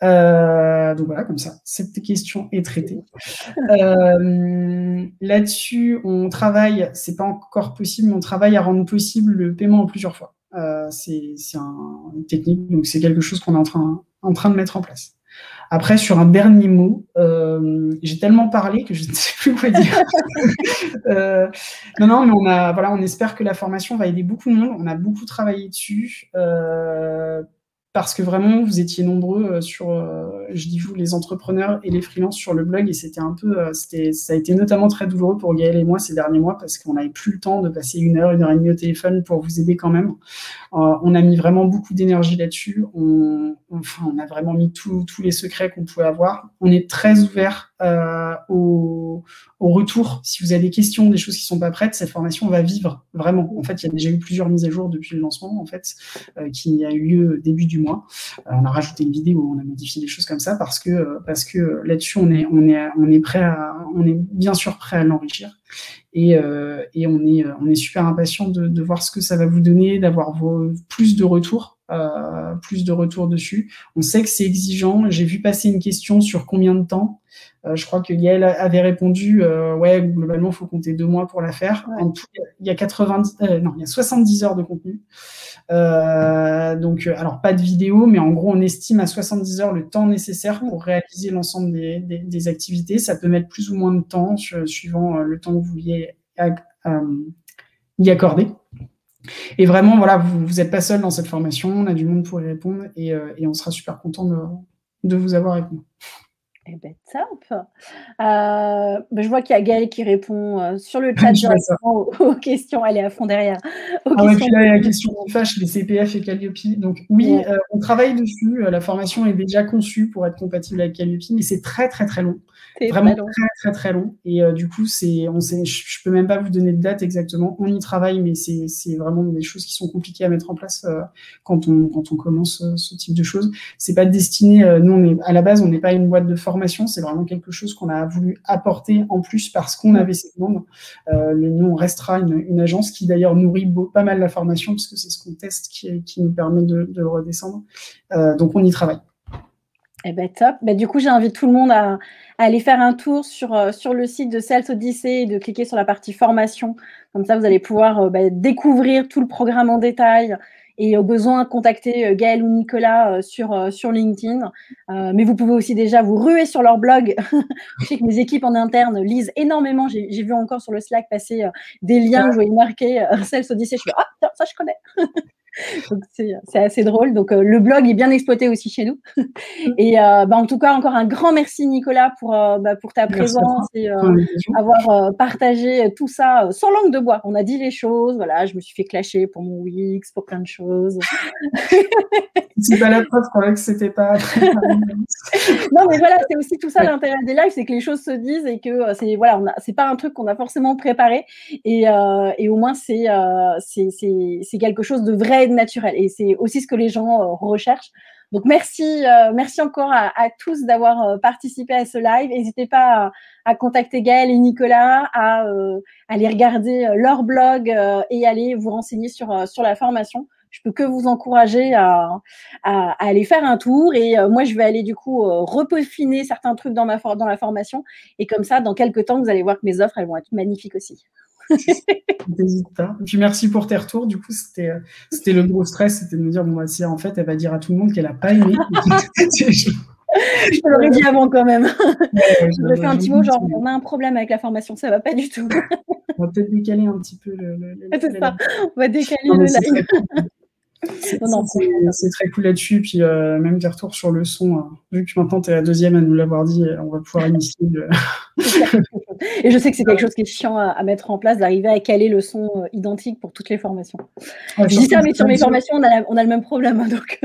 Donc voilà, comme ça, cette question est traitée. Là-dessus, on travaille, c'est pas encore possible, mais on travaille à rendre possible le paiement en plusieurs fois. C'est une technique, donc c'est quelque chose qu'on est en train de mettre en place. Après, sur un dernier mot, j'ai tellement parlé que je ne sais plus quoi dire. Non, mais on espère que la formation va aider beaucoup de monde. On a beaucoup travaillé dessus. Parce que vraiment, vous étiez nombreux je dis vous, les entrepreneurs et les freelances sur le blog, et c'était un peu, ça a été notamment très douloureux pour Gaël et moi ces derniers mois, parce qu'on n'avait plus le temps de passer 1 heure et demie au téléphone pour vous aider quand même. On a mis vraiment beaucoup d'énergie là-dessus. On a vraiment mis tous les secrets qu'on pouvait avoir. On est très ouvert au retour. Si vous avez des questions, des choses qui ne sont pas prêtes, cette formation va vivre vraiment. En fait, il y a déjà eu plusieurs mises à jour depuis le lancement, en fait, qui a eu lieu début du mois. On a rajouté une vidéo, on a modifié des choses comme ça parce que là-dessus, on est bien sûr prêt à l'enrichir. Et on est super impatient de voir ce que ça va vous donner, d'avoir plus de retours dessus. On sait que c'est exigeant. J'ai vu passer une question sur combien de temps. Je crois que Yael avait répondu globalement, il faut compter 2 mois pour la faire. Ouais. En tout, il y a 70 heures de contenu. Donc, alors pas de vidéo, mais en gros, on estime à 70 heures le temps nécessaire pour réaliser l'ensemble des activités. Ça peut mettre plus ou moins de temps suivant le temps que vous vouliez y accorder. Et vraiment, voilà, vous n'êtes pas seul dans cette formation. On a du monde pour y répondre et on sera super content de vous avoir avec nous. Eh ben, top. Je vois qu'il y a Gaëlle qui répond sur le chat directement aux questions. Elle est à fond derrière. Puis là, il y a la question qui fâche, les CPF et Calliope. Donc oui, on travaille dessus. La formation est déjà conçue pour être compatible avec Calliope, mais c'est très, très, très long. Vraiment très, très, très long. Et du coup, je peux même pas vous donner de date exactement. On y travaille, mais c'est vraiment des choses qui sont compliquées à mettre en place quand on commence ce type de choses. C'est pas destiné. Nous, à la base, on n'est pas une boîte de formation. C'est vraiment quelque chose qu'on a voulu apporter en plus parce qu'on avait ces demandes. Nous, on restera une agence qui d'ailleurs nourrit pas mal la formation parce que c'est ce qu'on teste qui nous permet de redescendre. Donc, on y travaille. Eh ben top. Du coup, j'invite tout le monde à aller faire un tour sur le site de Sales Odyssey et de cliquer sur la partie formation. Comme ça, vous allez pouvoir découvrir tout le programme en détail et au besoin contacter Gaël ou Nicolas sur LinkedIn. Mais vous pouvez aussi déjà vous ruer sur leur blog. Je sais que mes équipes en interne lisent énormément. J'ai vu encore sur le Slack passer des liens que je voyais marquer Sales Odyssey. Je fais « Ah, ça, je connais !» Donc, c'est assez drôle. Donc, le blog est bien exploité aussi chez nous. Et en tout cas, encore un grand merci, Nicolas, pour ta présence et avoir partagé tout ça sans langue de bois. On a dit les choses. Voilà, je me suis fait clasher pour mon Wix, pour plein de choses. C'est pas la preuve que c'était pas. Non, mais voilà, c'est aussi tout ça l'intérêt des lives, c'est que les choses se disent et que c'est pas un truc qu'on a forcément préparé. Et au moins, c'est quelque chose de vrai et de naturel. Et c'est aussi ce que les gens recherchent. Donc, merci encore à tous d'avoir participé à ce live. N'hésitez pas à contacter Gaël et Nicolas, à aller regarder leur blog et aller vous renseigner sur la formation. Je peux que vous encourager à aller faire un tour. Et moi, je vais aller du coup repeaufiner certains trucs dans la formation. Et comme ça, dans quelques temps, vous allez voir que mes offres, elles vont être magnifiques aussi. N'hésite pas. Et puis merci pour tes retours. Du coup, c'était le gros stress, c'était de me dire si en fait elle va dire à tout le monde qu'elle n'a pas aimé. Je te l'aurais dit avant quand même. Je vais faire un petit mot genre on a un problème avec la formation, ça va pas du tout. On va peut-être décaler un petit peu c'est ça. On va décaler le live. C'est très cool là-dessus. Puis même des retours sur le son. Vu que maintenant tu es la deuxième à nous l'avoir dit, on va pouvoir initier. Et je sais que c'est quelque chose qui est chiant à mettre en place, d'arriver à caler le son identique pour toutes les formations. Je dis ça, mais sur mes formations, on a le même problème. Hein, donc.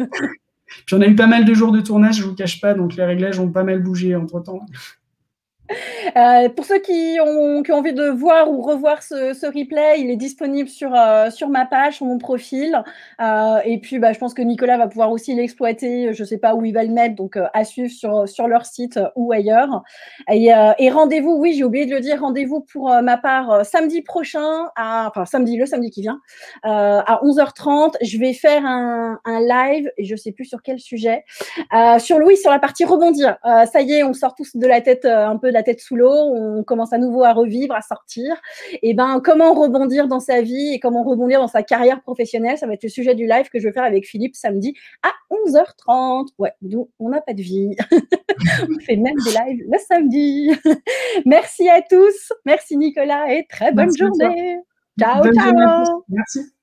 Puis on a eu pas mal de jours de tournage, je ne vous cache pas, donc les réglages ont pas mal bougé entre-temps. Pour ceux qui ont envie de voir ou revoir ce replay, il est disponible sur ma page, sur mon profil. Et puis, je pense que Nicolas va pouvoir aussi l'exploiter. Je ne sais pas où il va le mettre, donc à suivre sur leur site ou ailleurs. Et rendez-vous, oui, j'ai oublié de le dire, rendez-vous pour ma part samedi prochain, le samedi qui vient, à 11h30. Je vais faire un live, et je ne sais plus sur quel sujet, sur la partie rebondir. Ça y est, on sort tous de la tête, un peu de la tête sous l'eau, on commence à nouveau à revivre, à sortir. Et comment rebondir dans sa vie et comment rebondir dans sa carrière professionnelle, ça va être le sujet du live que je vais faire avec Philippe samedi à 11h30. Ouais, nous, on n'a pas de vie. On fait même des lives le samedi. Merci à tous. Merci Nicolas et très bonne journée. Ciao, ciao. Merci.